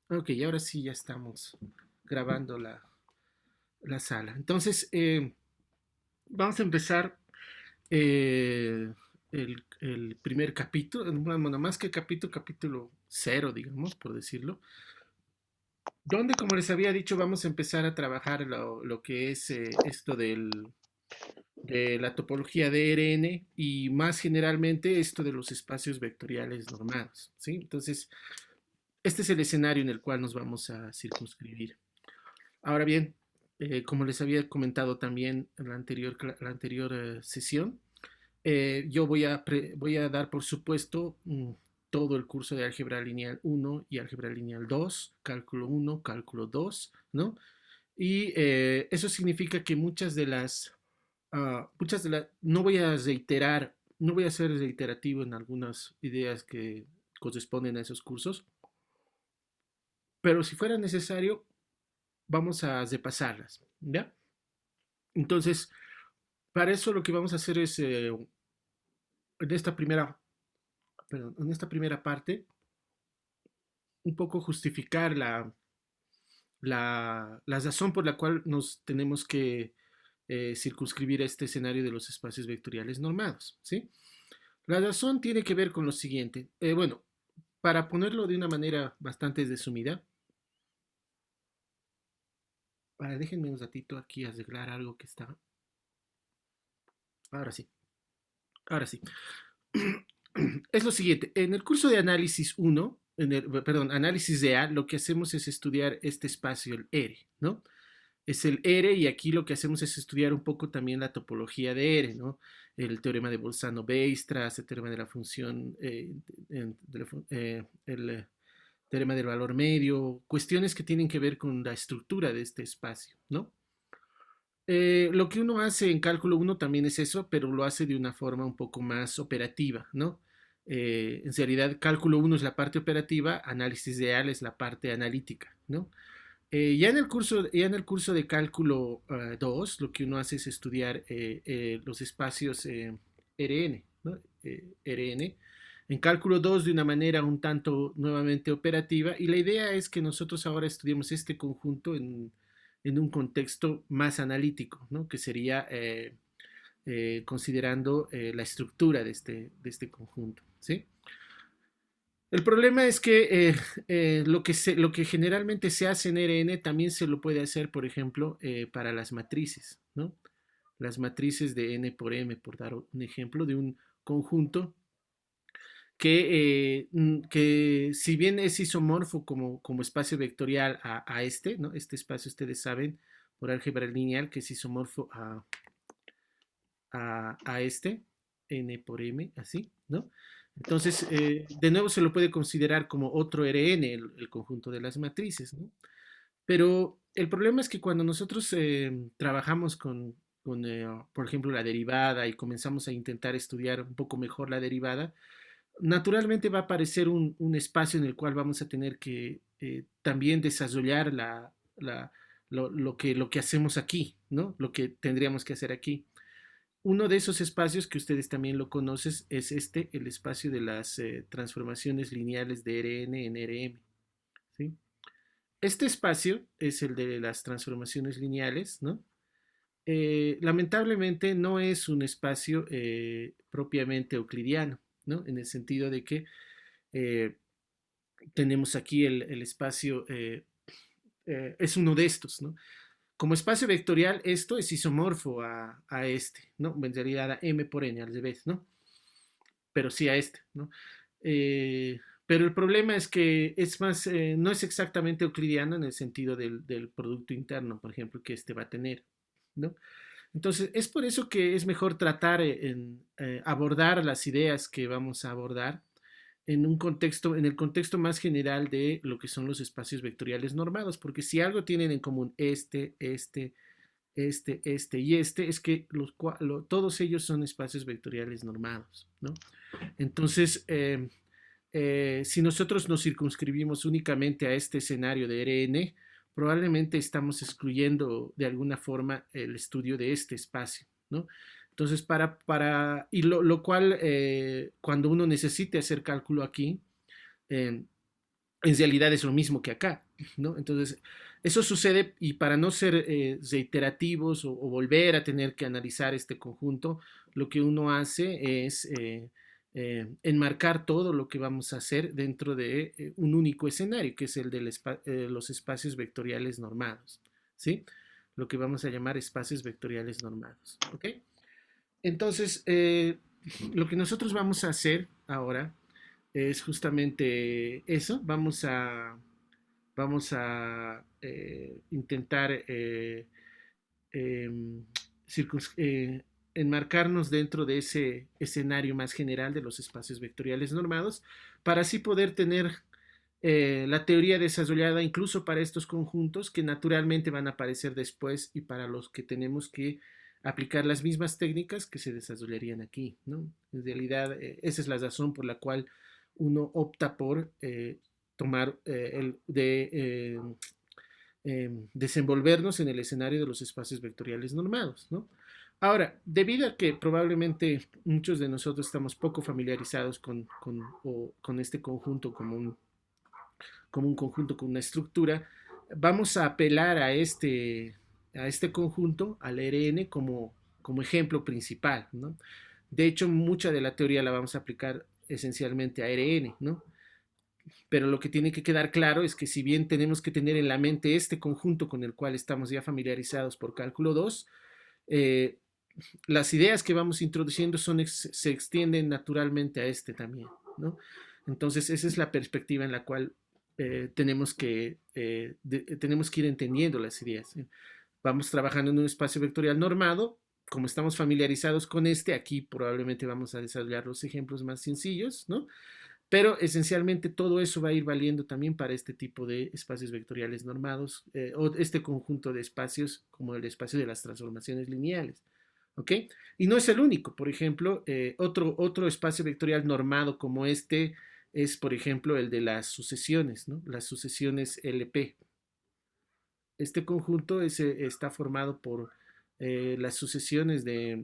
Ok, ahora sí ya estamos grabando la sala. Entonces, vamos a empezar el primer capítulo, bueno, más que capítulo, capítulo cero, digamos, por decirlo, donde, como les había dicho, vamos a empezar a trabajar lo que es esto de la topología de RN y más generalmente esto de los espacios vectoriales normados, ¿sí? Entonces, este es el escenario en el cual nos vamos a circunscribir. Ahora bien, como les había comentado también en la anterior sesión, yo voy a dar, por supuesto, todo el curso de álgebra lineal 1 y álgebra lineal 2, cálculo 1, cálculo 2, ¿no? Y eso significa que no voy a reiterar, no voy a ser reiterativo en algunas ideas que corresponden a esos cursos, pero si fuera necesario, vamos a repasarlas, ¿ya? Entonces, para eso lo que vamos a hacer es, en esta primera, perdón, en esta primera parte, un poco justificar la razón por la cual nos tenemos que circunscribir a este escenario de los espacios vectoriales normados, ¿sí? La razón tiene que ver con lo siguiente. Bueno, para ponerlo de una manera bastante resumida, déjenme un ratito aquí arreglar algo que estaba. Ahora sí, ahora sí. Es lo siguiente, en el curso de análisis uno, perdón, análisis de A, lo que hacemos es estudiar este espacio, el R, ¿no? Es el R y aquí lo que hacemos es estudiar un poco también la topología de R, ¿no? El teorema de Bolzano-Weierstrass, el teorema de la función, el teorema del valor medio, cuestiones que tienen que ver con la estructura de este espacio, ¿no? Lo que uno hace en cálculo uno también es eso, pero lo hace de una forma un poco más operativa, ¿no? En realidad, cálculo uno es la parte operativa, análisis real es la parte analítica, ¿no? Ya en el curso de cálculo 2, lo que uno hace es estudiar los espacios RN, ¿no? RN. En cálculo 2 de una manera un tanto nuevamente operativa, y la idea es que nosotros ahora estudiemos este conjunto en un contexto más analítico, ¿no? Que sería considerando la estructura de este conjunto, ¿sí? El problema es que lo que generalmente se hace en RN también se lo puede hacer, por ejemplo, para las matrices, ¿no? Las matrices de n por m, por dar un ejemplo, de un conjunto que si bien es isomorfo como espacio vectorial a este, ¿no? Este espacio ustedes saben por álgebra lineal que es isomorfo a este, n por m, así, ¿no? Entonces, de nuevo se lo puede considerar como otro Rn, el conjunto de las matrices, ¿no? Pero el problema es que cuando nosotros trabajamos con por ejemplo, la derivada y comenzamos a intentar estudiar un poco mejor la derivada, naturalmente va a aparecer un espacio en el cual vamos a tener que también desarrollar lo que hacemos aquí, ¿no? Lo que tendríamos que hacer aquí. Uno de esos espacios que ustedes también lo conocen es el espacio de las transformaciones lineales de Rn en Rm, ¿sí? Este espacio es el de las transformaciones lineales, ¿no? Lamentablemente no es un espacio propiamente euclidiano, ¿no? En el sentido de que eh, tenemos aquí el espacio, es uno de estos, ¿no? Como espacio vectorial, esto es isomorfo a este, ¿no? En realidad a m por n al revés, ¿no? Pero sí a este, ¿no? Pero el problema es que no es exactamente euclidiano en el sentido del producto interno, por ejemplo, que este va a tener, ¿no? Entonces, es por eso que es mejor tratar en abordar las ideas que vamos a abordar en el contexto más general de lo que son los espacios vectoriales normados, porque si algo tienen en común este y este, es que todos ellos son espacios vectoriales normados, ¿no? Entonces, si nosotros nos circunscribimos únicamente a este escenario de RN, probablemente estamos excluyendo de alguna forma el estudio de este espacio, ¿no? Entonces, y lo cual, cuando uno necesite hacer cálculo aquí, eh, en realidad es lo mismo que acá, ¿no? Entonces, eso sucede y para no ser reiterativos o volver a tener que analizar este conjunto, lo que uno hace es enmarcar todo lo que vamos a hacer dentro de un único escenario, que es el de los espacios vectoriales normados, ¿sí? Lo que vamos a llamar espacios vectoriales normados, ¿ok? Entonces, lo que nosotros vamos a hacer ahora es justamente eso. Vamos a intentar eh, enmarcarnos dentro de ese escenario más general de los espacios vectoriales normados para así poder tener la teoría desarrollada incluso para estos conjuntos que naturalmente van a aparecer después y para los que tenemos que aplicar las mismas técnicas que se desarrollarían aquí, ¿no? En realidad, esa es la razón por la cual uno opta por tomar desenvolvernos en el escenario de los espacios vectoriales normados, ¿no? Ahora, debido a que probablemente muchos de nosotros estamos poco familiarizados con este conjunto como un conjunto con una estructura, vamos a apelar a este conjunto, al RN, como ejemplo principal, ¿no? De hecho, mucha de la teoría la vamos a aplicar esencialmente a RN, ¿no? Pero lo que tiene que quedar claro es que si bien tenemos que tener en la mente este conjunto con el cual estamos ya familiarizados por cálculo 2, eh, las ideas que vamos introduciendo se extienden naturalmente a este también, ¿no? Entonces, esa es la perspectiva en la cual tenemos que ir entendiendo las ideas, ¿eh? Vamos trabajando en un espacio vectorial normado. Como estamos familiarizados con este, aquí probablemente vamos a desarrollar los ejemplos más sencillos, ¿no? Pero esencialmente todo eso va a ir valiendo también para este tipo de espacios vectoriales normados o este conjunto de espacios como el espacio de las transformaciones lineales. ¿Ok? Y no es el único. Por ejemplo, otro espacio vectorial normado como este es, por ejemplo, el de las sucesiones, ¿no? Las sucesiones LP. Este conjunto está formado por las sucesiones de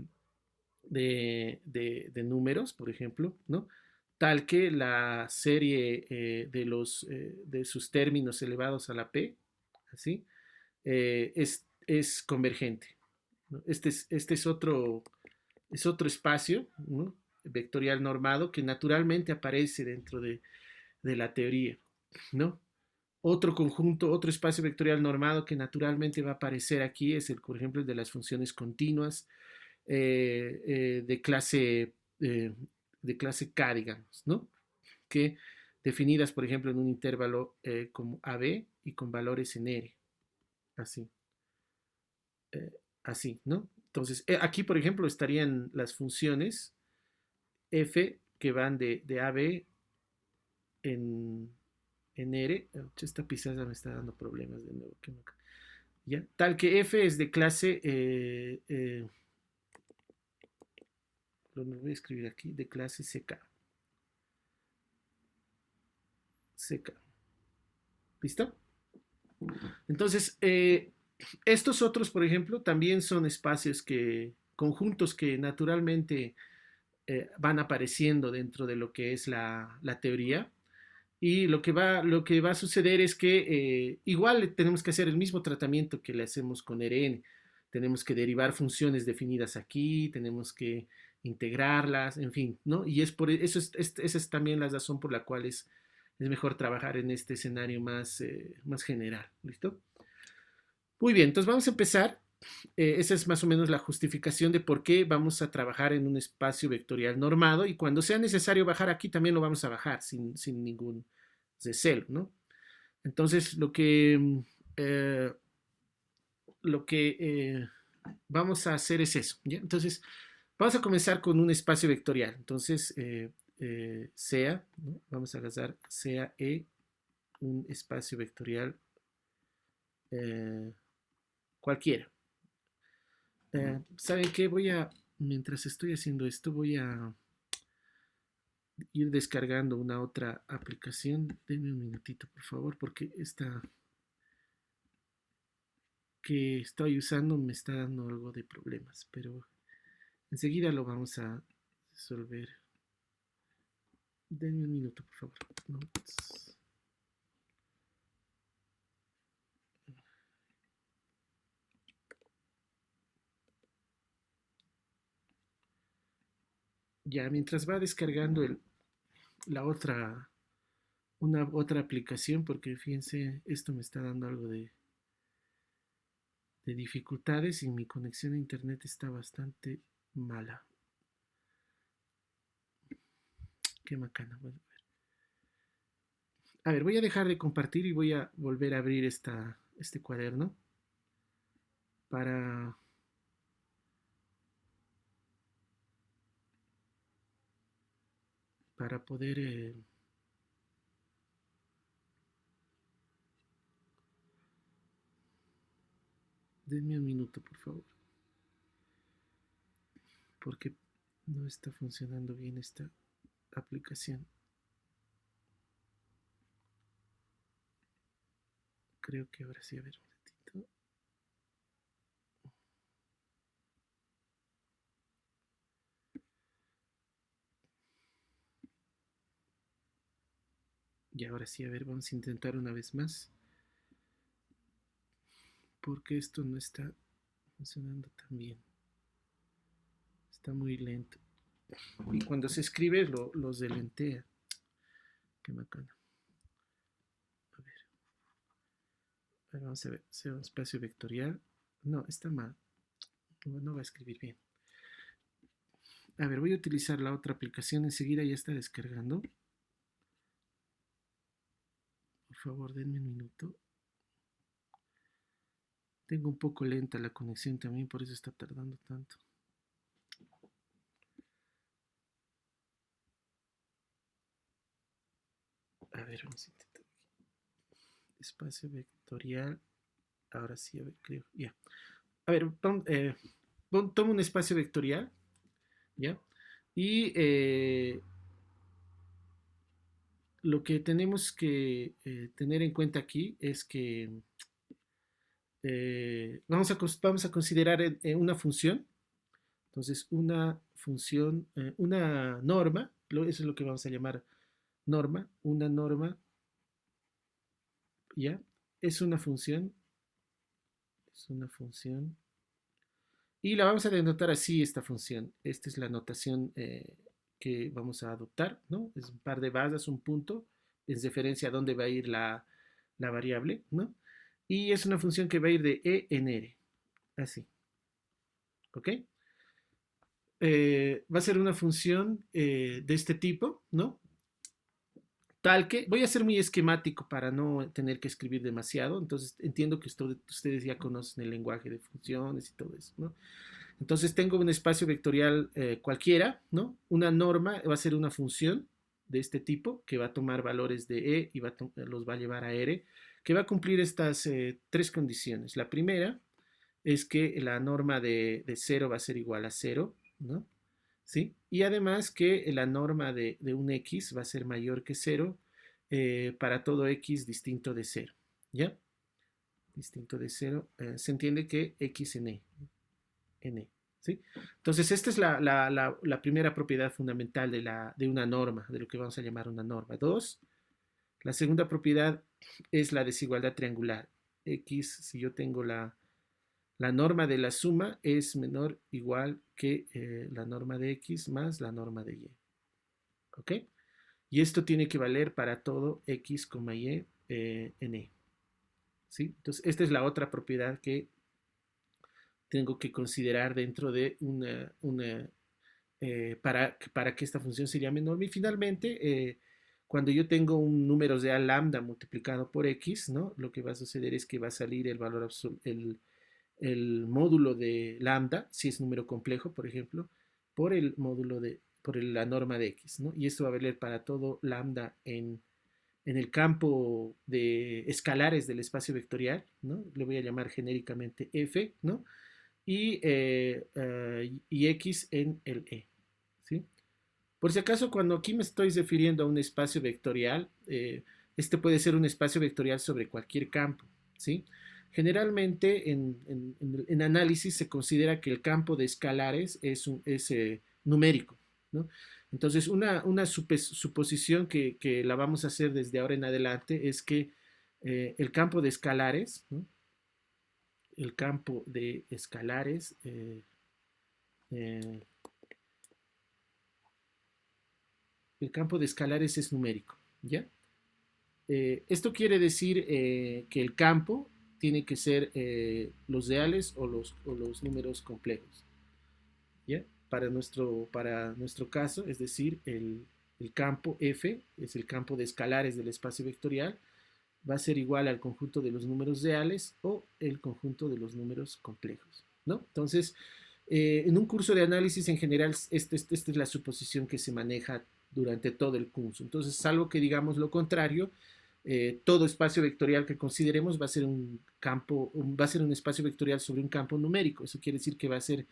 números, por ejemplo, ¿no? Tal que la serie de sus términos elevados a la p, ¿así? Es convergente, ¿no? Es otro espacio, ¿no? Vectorial normado que naturalmente aparece dentro de la teoría, ¿no? Otro conjunto, otro espacio vectorial normado que naturalmente va a aparecer aquí es el, por ejemplo, el de las funciones continuas eh, eh, de, clase, eh, de clase K, digamos, ¿no? Que definidas, por ejemplo, en un intervalo como AB y con valores en R, así, eh, así, ¿no? Entonces, aquí, por ejemplo, estarían las funciones f que van de AB en, en R. Esta pizarra me está dando problemas de nuevo. ¿Ya? Tal que f es de clase lo voy a escribir aquí, de clase CK. CK. ¿Listo? Entonces, estos otros, por ejemplo, también son espacios conjuntos que naturalmente van apareciendo dentro de lo que es la teoría. Y lo que va a suceder es que igual tenemos que hacer el mismo tratamiento que le hacemos con RN. Tenemos que derivar funciones definidas aquí, tenemos que integrarlas, en fin, ¿no? Y es por eso esa es también la razón por la cual es mejor trabajar en este escenario más general. ¿Listo? Muy bien, entonces vamos a empezar. Esa es más o menos la justificación de por qué vamos a trabajar en un espacio vectorial normado y cuando sea necesario bajar aquí también lo vamos a bajar sin ningún recelo, ¿no? Entonces eh, lo que vamos a hacer es eso, ¿ya? Entonces vamos a comenzar con un espacio vectorial. Entonces sea, ¿no? Vamos a agarrar sea E, un espacio vectorial eh, cualquiera. ¿Saben qué? Mientras estoy haciendo esto, voy a ir descargando una otra aplicación. Denme un minutito, por favor, porque esta que estoy usando me está dando algo de problemas, pero enseguida lo vamos a resolver. Denme un minuto, por favor. Notes. Ya, mientras va descargando la otra, una otra aplicación, porque fíjense, esto me está dando algo de dificultades y mi conexión a internet está bastante mala. Qué macana. Bueno, a ver, voy a dejar de compartir y voy a volver a abrir este cuaderno para, para poder... denme un minuto, por favor, porque no está funcionando bien esta aplicación. Creo que ahora sí, a ver un ratito. Y ahora sí, a ver, vamos a intentar una vez más, porque esto no está funcionando tan bien. Está muy lento. Y cuando se escribe, los delentea. Qué macana. A ver, vamos a ver. Sea un espacio vectorial. No, está mal. No va a escribir bien. A ver, voy a utilizar la otra aplicación. Enseguida ya está descargando. Por favor, denme un minuto. Tengo un poco lenta la conexión también, por eso está tardando tanto. A ver, vamos a intentar. Espacio vectorial. Ahora sí, a ver, creo. Ya. A ver, tomo un espacio vectorial. ¿Ya? Y lo que tenemos que tener en cuenta aquí es que vamos a considerar una función. Entonces, una función, una norma, eso es lo que vamos a llamar norma. Una norma, ¿ya? Es una función. Es una función. Y la vamos a denotar así, esta función. Esta es la notación que vamos a adoptar, ¿no? Es un par de barras, un punto, es referencia a dónde va a ir la variable, ¿no? Y es una función que va a ir de E en R, así, ¿ok? Va a ser una función de este tipo, ¿no? Tal que, voy a ser muy esquemático para no tener que escribir demasiado, entonces entiendo que ustedes ya conocen el lenguaje de funciones y todo eso, ¿no? Entonces tengo un espacio vectorial cualquiera, ¿no? Una norma va a ser una función de este tipo que va a tomar valores de E y los va a llevar a R, que va a cumplir estas tres condiciones. La primera es que la norma de 0 va a ser igual a 0, ¿no? ¿Sí? Y además que la norma de un X va a ser mayor que 0 para todo X distinto de 0, ¿ya? Distinto de 0. Se entiende que X en E. N. ¿Sí? Entonces, esta es la primera propiedad fundamental de una norma, de lo que vamos a llamar una norma. Dos, la segunda propiedad es la desigualdad triangular. X, si yo tengo la norma de la suma, es menor o igual que la norma de X más la norma de Y. ¿Ok? Y esto tiene que valer para todo X, Y en E. ¿Sí? Entonces, esta es la otra propiedad que tengo que considerar dentro de para que esta función se llame norma. Y finalmente, cuando yo tengo un número real lambda multiplicado por x, ¿no? Lo que va a suceder es que va a salir el valor el módulo de lambda, si es número complejo, por ejemplo, por el módulo por la norma de x, ¿no? Y esto va a valer para todo lambda en el campo de escalares del espacio vectorial, ¿no? Le voy a llamar genéricamente f, ¿no? Y x en el E. ¿Sí? Por si acaso, cuando aquí me estoy refiriendo a un espacio vectorial, este puede ser un espacio vectorial sobre cualquier campo. ¿Sí? Generalmente en análisis se considera que el campo de escalares es numérico. ¿No? Entonces, una suposición que la vamos a hacer desde ahora en adelante es que el campo de escalares, ¿no? El campo de escalares eh, el campo de escalares es numérico, ¿ya? Esto quiere decir que el campo tiene que ser los reales o los números complejos, ¿ya? Para nuestro caso, es decir, el campo F es el campo de escalares del espacio vectorial, va a ser igual al conjunto de los números reales o el conjunto de los números complejos, ¿no? Entonces, en un curso de análisis en general, esta es la suposición que se maneja durante todo el curso. Entonces, salvo que digamos lo contrario, todo espacio vectorial que consideremos va a ser un campo, va a ser un espacio vectorial sobre un campo numérico. Eso quiere decir que va a ser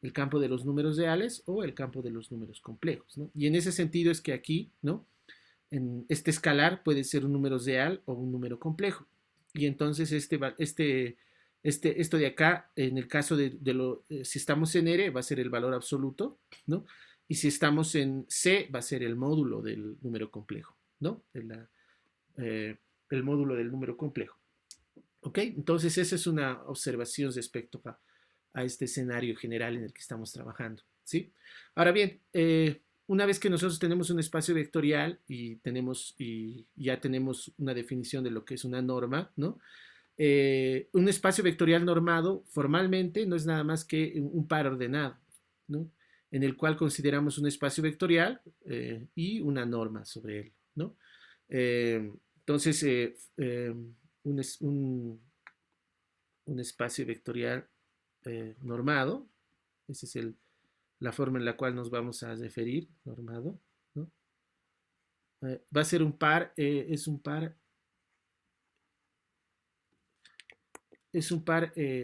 el campo de los números reales o el campo de los números complejos, ¿no? Y en ese sentido es que aquí, ¿no? En este escalar puede ser un número real o un número complejo. Y entonces esto de acá, en el caso si estamos en R, va a ser el valor absoluto, ¿no? Y si estamos en C, va a ser el módulo del número complejo, ¿no? El módulo del número complejo. ¿Ok? Entonces esa es una observación respecto a este escenario general en el que estamos trabajando, ¿sí? Ahora bien, una vez que nosotros tenemos un espacio vectorial y ya tenemos una definición de lo que es una norma, ¿no? Un espacio vectorial normado formalmente no es nada más que un par ordenado, ¿no? En el cual consideramos un espacio vectorial y una norma sobre él, ¿no? Entonces, un, un, un, espacio vectorial normado, esa es la forma en la cual nos vamos a referir, normado, ¿no? Va a ser un par, es un par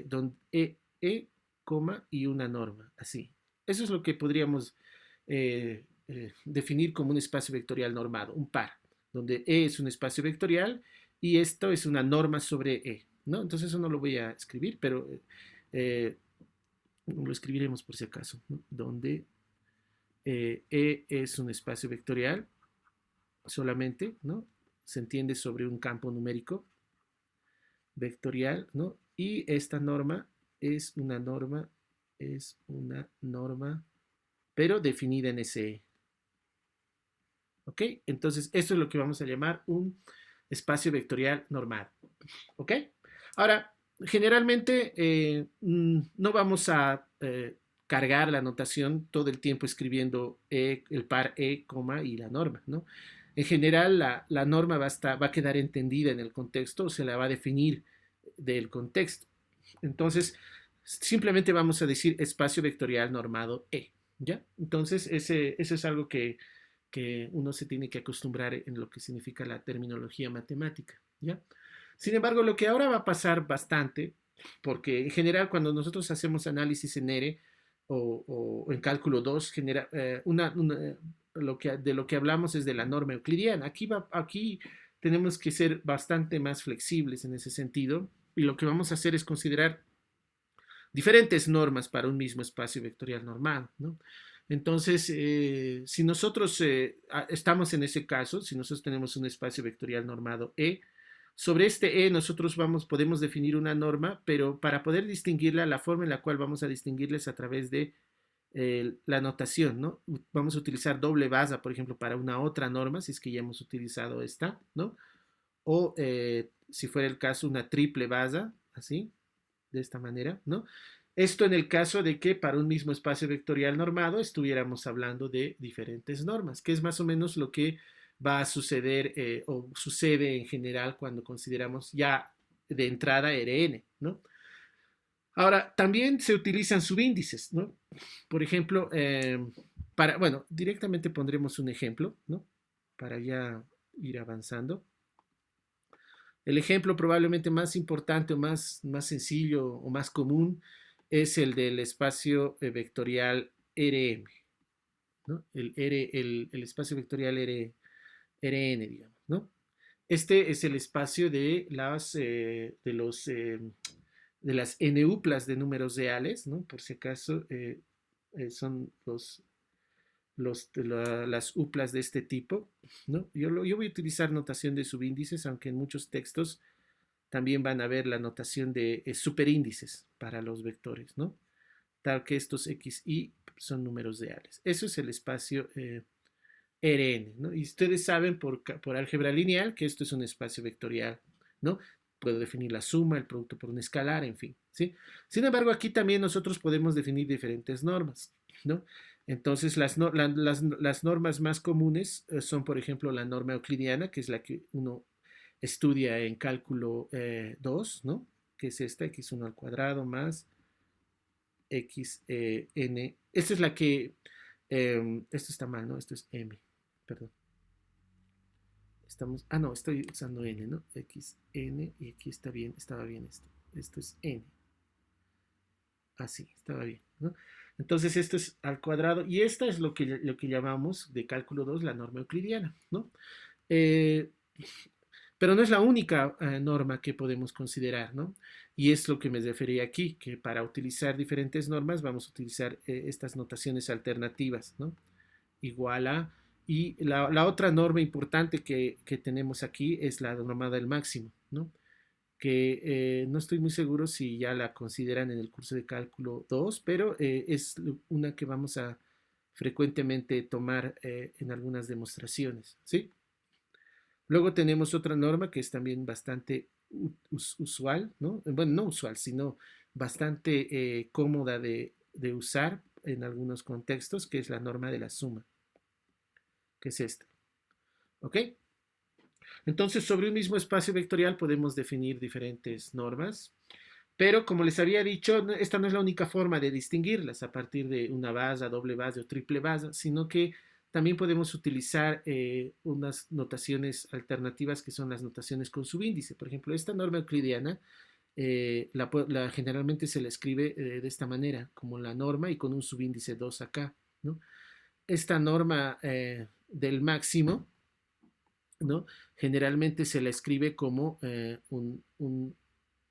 donde coma y una norma, así. Eso es lo que podríamos definir como un espacio vectorial normado, un par, donde E es un espacio vectorial y esto es una norma sobre E, ¿no? Entonces eso no lo voy a escribir, pero lo escribiremos por si acaso, ¿no? Donde E es un espacio vectorial solamente, ¿no? Se entiende sobre un campo numérico vectorial, ¿no? Y esta norma es una norma, pero definida en ese. ¿Ok? Entonces, esto es lo que vamos a llamar un espacio vectorial normal. ¿Ok? Ahora, generalmente no vamos a cargar la notación todo el tiempo escribiendo el par E, y la norma, ¿no? En general, la norma va a quedar entendida en el contexto o se la va a definir del contexto. Entonces, simplemente vamos a decir espacio vectorial normado E, ¿ya? Entonces, eso es algo que uno se tiene que acostumbrar en lo que significa la terminología matemática, ¿ya? Sin embargo, lo que ahora va a pasar bastante, porque en general cuando nosotros hacemos análisis en R o en cálculo 2, de lo que hablamos es de la norma euclidiana. Aquí tenemos que ser bastante más flexibles en ese sentido y lo que vamos a hacer es considerar diferentes normas para un mismo espacio vectorial normal, ¿no? Entonces, si nosotros estamos en ese caso, si nosotros tenemos un espacio vectorial normado E, sobre este E nosotros podemos definir una norma, pero para poder distinguirla, la forma en la cual vamos a distinguirla es a través de la notación, ¿no? Vamos a utilizar doble base, por ejemplo, para una otra norma, si es que ya hemos utilizado esta, ¿no? O si fuera el caso, una triple base, así, de esta manera, ¿no? Esto en el caso de que para un mismo espacio vectorial normado estuviéramos hablando de diferentes normas, que es más o menos lo que va a suceder o sucede en general cuando consideramos ya de entrada Rn, ¿no? Ahora, también se utilizan subíndices, ¿no? Por ejemplo, bueno, directamente pondremos un ejemplo, ¿no? Para ya ir avanzando. El ejemplo probablemente más importante o más sencillo o más común es el del espacio vectorial Rm, ¿no? El espacio vectorial Rn, digamos, ¿no? Este es el espacio de las n-uplas de números reales, ¿no? Por si acaso son las uplas de este tipo, ¿no? Yo voy a utilizar notación de subíndices, aunque en muchos textos también van a ver la notación de superíndices para los vectores, ¿no? Tal que estos x, y son números reales. Eso es el espacio Rn, ¿no? Y ustedes saben por álgebra lineal que esto es un espacio vectorial, ¿no? Puedo definir la suma, el producto por un escalar, en fin, ¿sí? Sin embargo, aquí también nosotros podemos definir diferentes normas, ¿no? Entonces, las normas más comunes son, por ejemplo, la norma euclidiana, que es la que uno estudia en cálculo 2, ¿no? Que es esta, x1 al cuadrado más xn. Esta es la que, esto está mal, ¿no? Esto es m, perdón. No, estoy usando n, ¿no? xn y aquí está bien, estaba bien esto. Esto es n. Así, estaba bien, ¿no? Entonces esto es al cuadrado y esta es lo que llamamos de cálculo 2 la norma euclidiana, ¿no? Eh, pero no es la única norma que podemos considerar, ¿no? Y es lo que me refería aquí, que para utilizar diferentes normas vamos a utilizar estas notaciones alternativas, ¿no? Igual a, y la otra norma importante que tenemos aquí es la norma del máximo, ¿no? Que no estoy muy seguro si ya la consideran en el curso de cálculo 2, pero es una que vamos a frecuentemente tomar en algunas demostraciones, ¿sí? Luego tenemos otra norma que es también bastante usual, ¿no? Bueno, no usual, sino bastante cómoda de usar en algunos contextos, que es la norma de la suma, que es esta. ¿Ok? Entonces, sobre un mismo espacio vectorial podemos definir diferentes normas, pero como les había dicho, esta no es la única forma de distinguirlas a partir de una base, doble base o triple base, sino que también podemos utilizar unas notaciones alternativas que son las notaciones con subíndice. Por ejemplo, esta norma euclidiana generalmente se la escribe de esta manera, como la norma y con un subíndice 2 acá, ¿no? Esta norma del máximo, ¿no? Generalmente se la escribe como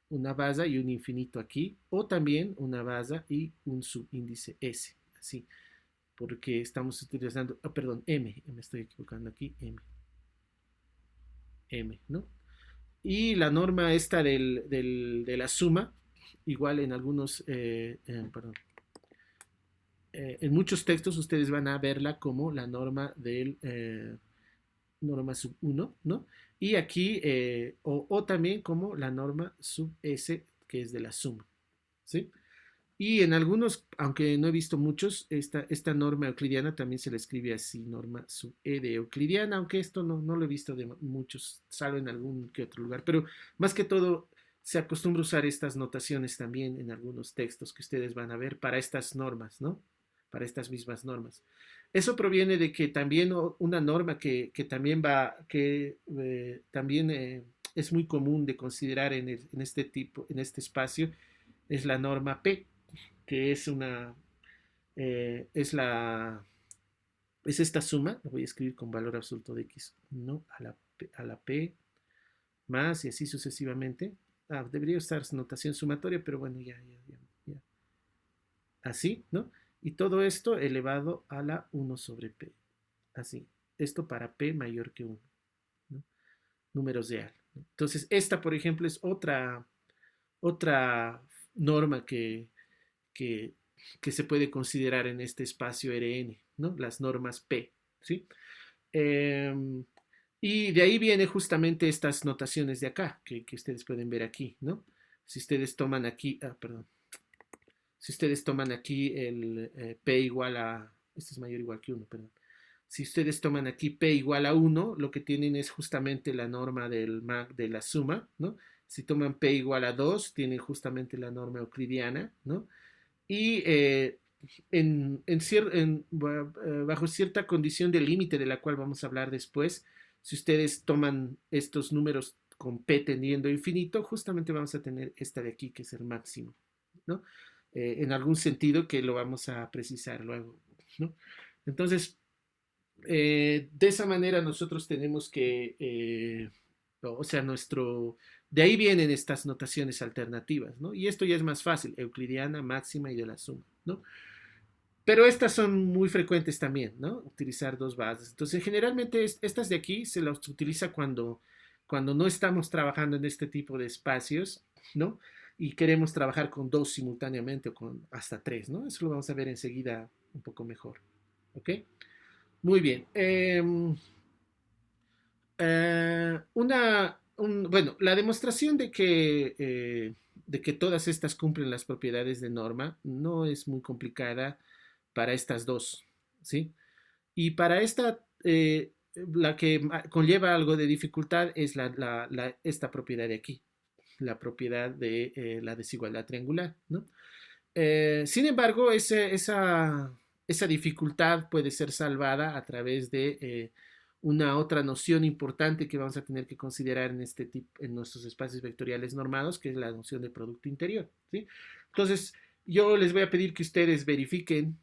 una base y un infinito aquí, o también una base y un subíndice S, así, porque estamos utilizando, perdón, me estoy equivocando aquí, ¿no? Y la norma esta de la suma, igual en algunos, perdón, en muchos textos ustedes van a verla como la norma del norma sub 1, ¿no? Y aquí, o también como la norma sub S, que es de la suma, ¿sí? Y en algunos, aunque no he visto muchos, esta norma euclidiana también se le escribe así, norma sub E de euclidiana, aunque esto no lo he visto de muchos, salvo en algún que otro lugar. Pero más que todo, se acostumbra a usar estas notaciones también en algunos textos que ustedes van a ver para estas normas, ¿no? Para estas mismas normas. Eso proviene de que también una norma que también también es muy común de considerar en este tipo, en este espacio, es la norma P, que es una, es esta suma, la voy a escribir con valor absoluto de x, ¿no? A la p más y así sucesivamente. Debería usar notación sumatoria, pero bueno, ya. Así, ¿no? Y todo esto elevado a la 1 sobre p. Así. Esto para p mayor que 1, ¿no? Números real. ¿No? Entonces, esta, por ejemplo, es otra norma que, que se puede considerar en este espacio Rn, ¿no? Las normas P, ¿sí? Eh, y de ahí viene justamente estas notaciones de acá, que ustedes pueden ver aquí, ¿no? Si ustedes toman aquí, perdón, si ustedes toman aquí el P igual a, este es mayor o igual que 1, perdón. Si ustedes toman aquí P igual a 1, lo que tienen es justamente la norma de la suma, ¿no? Si toman P igual a 2, tienen justamente la norma euclidiana, ¿no? Y bajo cierta condición de límite de la cual vamos a hablar después, si ustedes toman estos números con p tendiendo a infinito, justamente vamos a tener esta de aquí que es el máximo, ¿no? En algún sentido que lo vamos a precisar luego, ¿no? Entonces, de esa manera nosotros tenemos que, o sea, de ahí vienen estas notaciones alternativas, ¿no? Y esto ya es más fácil, euclidiana, máxima y de la suma, ¿no? Pero estas son muy frecuentes también, ¿no? Utilizar dos bases. Entonces, generalmente estas de aquí se las utiliza cuando no estamos trabajando en este tipo de espacios, ¿no? Y queremos trabajar con dos simultáneamente o con hasta tres, ¿no? Eso lo vamos a ver enseguida un poco mejor, ¿ok? Muy bien. Bueno, la demostración de que todas estas cumplen las propiedades de norma no es muy complicada para estas dos, ¿sí? Y para esta, la que conlleva algo de dificultad es esta propiedad de aquí, la propiedad de la desigualdad triangular, ¿no? Sin embargo, esa dificultad puede ser salvada a través de una otra noción importante que vamos a tener que considerar en en nuestros espacios vectoriales normados, que es la noción de producto interior, ¿sí? Entonces, yo les voy a pedir que ustedes verifiquen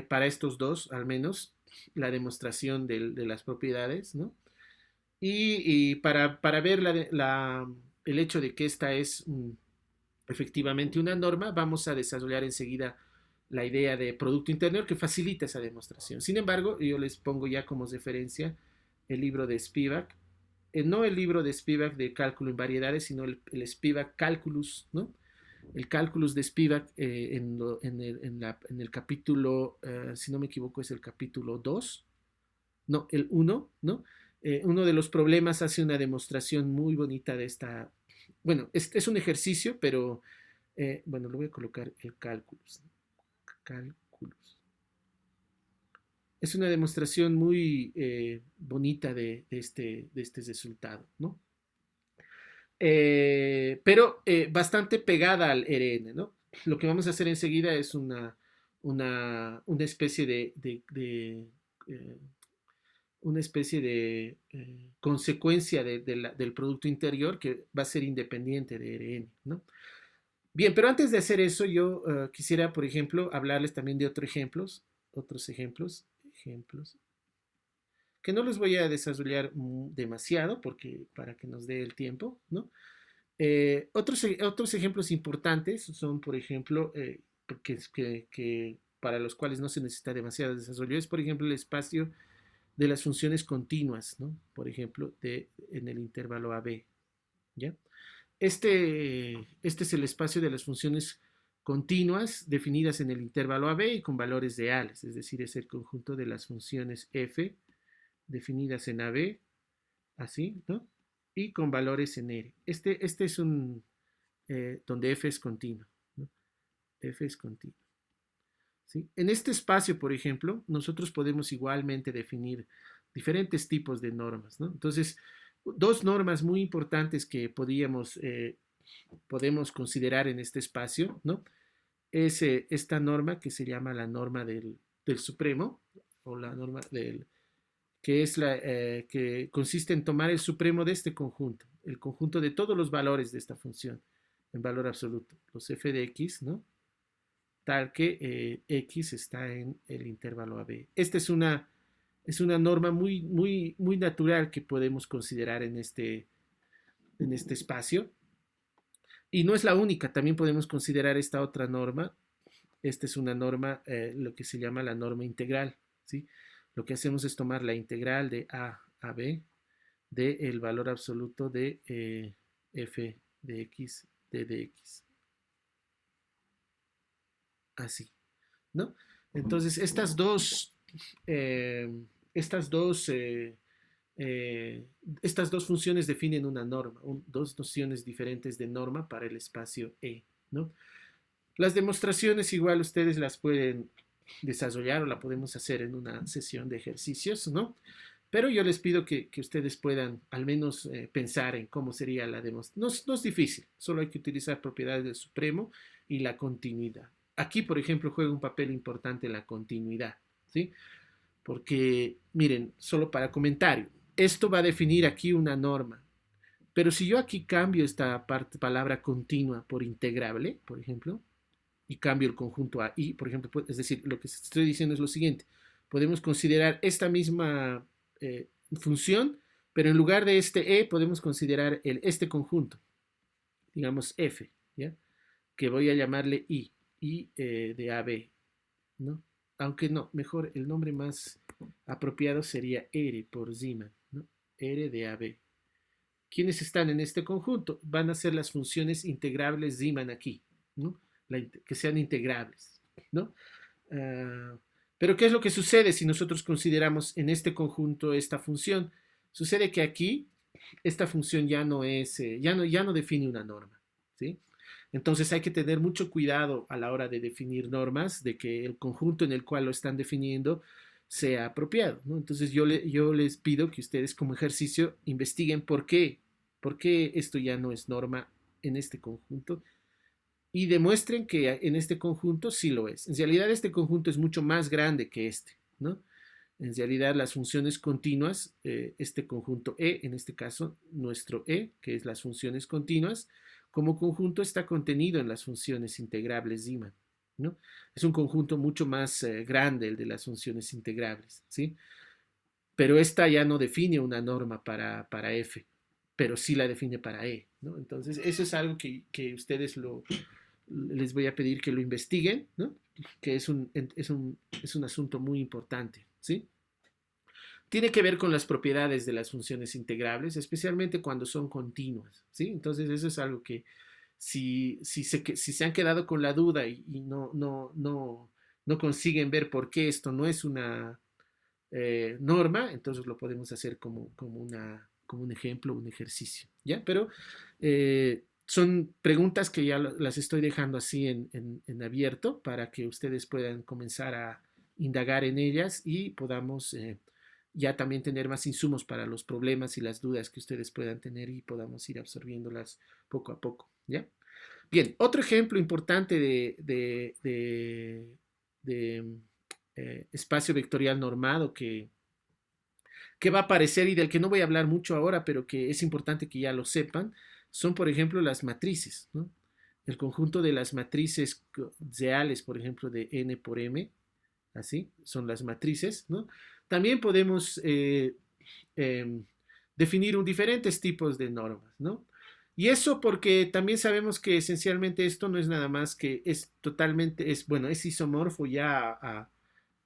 para estos dos, al menos, la demostración de las propiedades, ¿no? Y para ver el hecho de que esta es efectivamente una norma, vamos a desarrollar enseguida la idea de producto interior que facilita esa demostración. Sin embargo, yo les pongo ya como referencia el libro de Spivak, no el libro de Spivak de cálculo en variedades, sino el Spivak Calculus, ¿no? El Calculus de Spivak en el capítulo, si no me equivoco, es el capítulo 2, no, el uno, ¿no? Uno de los problemas hace una demostración muy bonita de esta, bueno, es un ejercicio, pero bueno, lo voy a colocar el cálculos. Cálculos. Es una demostración muy bonita de este resultado, ¿no? Pero bastante pegada al RN, ¿no? Lo que vamos a hacer enseguida es una especie eh, una especie de consecuencia del Producto Interior que va a ser independiente de RN, ¿no? Bien, pero antes de hacer eso, yo quisiera, por ejemplo, hablarles también de otros ejemplos, que no los voy a desarrollar demasiado porque para que nos dé el tiempo, ¿no? Otros ejemplos importantes son, por ejemplo, para los cuales no se necesita demasiado desarrollo, es, por ejemplo, el espacio de las funciones continuas, ¿no? Por ejemplo, en el intervalo AB, ¿ya? Este es el espacio de las funciones continuas definidas en el intervalo AB y con valores reales, es decir, es el conjunto de las funciones f definidas en AB, así, ¿no? Y con valores en R. Este es donde f es continuo, ¿no? F es continuo. ¿Sí? En este espacio, por ejemplo, nosotros podemos igualmente definir diferentes tipos de normas, ¿no? Entonces, dos normas muy importantes que podemos considerar en este espacio, ¿no? Es esta norma que se llama la norma del Supremo, o la norma que es que consiste en tomar el supremo de este conjunto, el conjunto de todos los valores de esta función en valor absoluto, los f de x, ¿no? Tal que x está en el intervalo AB. Esta es una norma muy natural que podemos considerar en este espacio. Y no es la única, también podemos considerar esta otra norma. Esta es una norma, lo que se llama la norma integral, ¿sí? Lo que hacemos es tomar la integral de a b del valor absoluto de f de x de x. Así, ¿no? Entonces, eh, estas dos, eh, estas dos funciones definen una norma, dos nociones diferentes de norma para el espacio E, ¿no? Las demostraciones igual ustedes las pueden desarrollar o la podemos hacer en una sesión de ejercicios, ¿no? Pero yo les pido que ustedes puedan al menos pensar en cómo sería la demostración. No es difícil, solo hay que utilizar propiedades del supremo y la continuidad. Aquí, por ejemplo, juega un papel importante la continuidad, ¿sí? Porque, miren, solo para comentario, esto va a definir aquí una norma. Pero si yo aquí cambio esta palabra continua por integrable, por ejemplo, y cambio el conjunto a i, por ejemplo, es decir, lo que estoy diciendo es lo siguiente, podemos considerar esta misma función, pero en lugar de este e podemos considerar este conjunto, digamos f, ¿ya? Que voy a llamarle i de AB, ¿no? Aunque no, mejor el nombre más apropiado sería R por Zeeman, ¿no? R de AB. ¿Quiénes están en este conjunto? Van a ser las funciones integrables Zeeman aquí, ¿no? Que sean integrables, ¿no? Uh, Pero ¿qué es lo que sucede si nosotros consideramos en este conjunto esta función? Sucede que aquí esta función ya no es, ya no define una norma, ¿sí? Entonces hay que tener mucho cuidado a la hora de definir normas, de que el conjunto en el cual lo están definiendo sea apropiado, ¿no? Entonces yo les pido que ustedes como ejercicio investiguen por qué esto ya no es norma en este conjunto y demuestren que en este conjunto sí lo es. En realidad este conjunto es mucho más grande que este, ¿no? En realidad las funciones continuas, este conjunto E, en este caso nuestro E, que es las funciones continuas, como conjunto está contenido en las funciones integrables Riemann, ¿no? Es un conjunto mucho más grande el de las funciones integrables, ¿sí? Pero esta ya no define una norma para F, pero sí la define para E, ¿no? Entonces eso es algo que ustedes les voy a pedir que lo investiguen, ¿no? Que es un asunto muy importante, ¿sí? Tiene que ver con las propiedades de las funciones integrables, especialmente cuando son continuas, ¿sí? Entonces eso es algo que si se han quedado con la duda y no consiguen ver por qué esto no es una norma, entonces lo podemos hacer como un ejemplo, un ejercicio, ¿ya? Pero son preguntas que ya las estoy dejando así en abierto para que ustedes puedan comenzar a indagar en ellas y podamos ya también tener más insumos para los problemas y las dudas que ustedes puedan tener y podamos ir absorbiéndolas poco a poco, ¿ya? Bien, otro ejemplo importante de espacio vectorial normado que va a aparecer y del que no voy a hablar mucho ahora, pero que es importante que ya lo sepan, son, por ejemplo, las matrices, ¿no? El conjunto de las matrices reales, por ejemplo, de n por m, así, son las matrices, ¿no? También podemos eh, definir diferentes tipos de normas, ¿no? Y eso porque también sabemos que esencialmente esto no es nada más que es totalmente, bueno, es isomorfo ya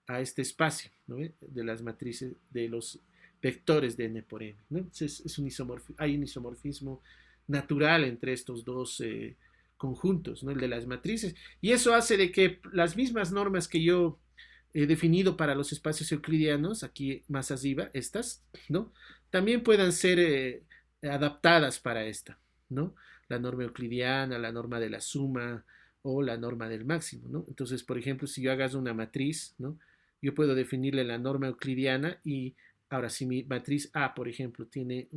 a este espacio, ¿no? De las matrices, de los vectores de n por m, ¿no? Entonces hay un isomorfismo natural entre estos dos conjuntos, ¿no? El de las matrices. Y eso hace de que las mismas normas que yo he definido para los espacios euclidianos, aquí más arriba, estas, ¿no? También puedan ser adaptadas para esta, ¿no? La norma euclidiana, la norma de la suma o la norma del máximo, ¿no? Entonces, por ejemplo, si yo hagas una matriz, ¿no? Yo puedo definirle la norma euclidiana y ahora si mi matriz A, por ejemplo, tiene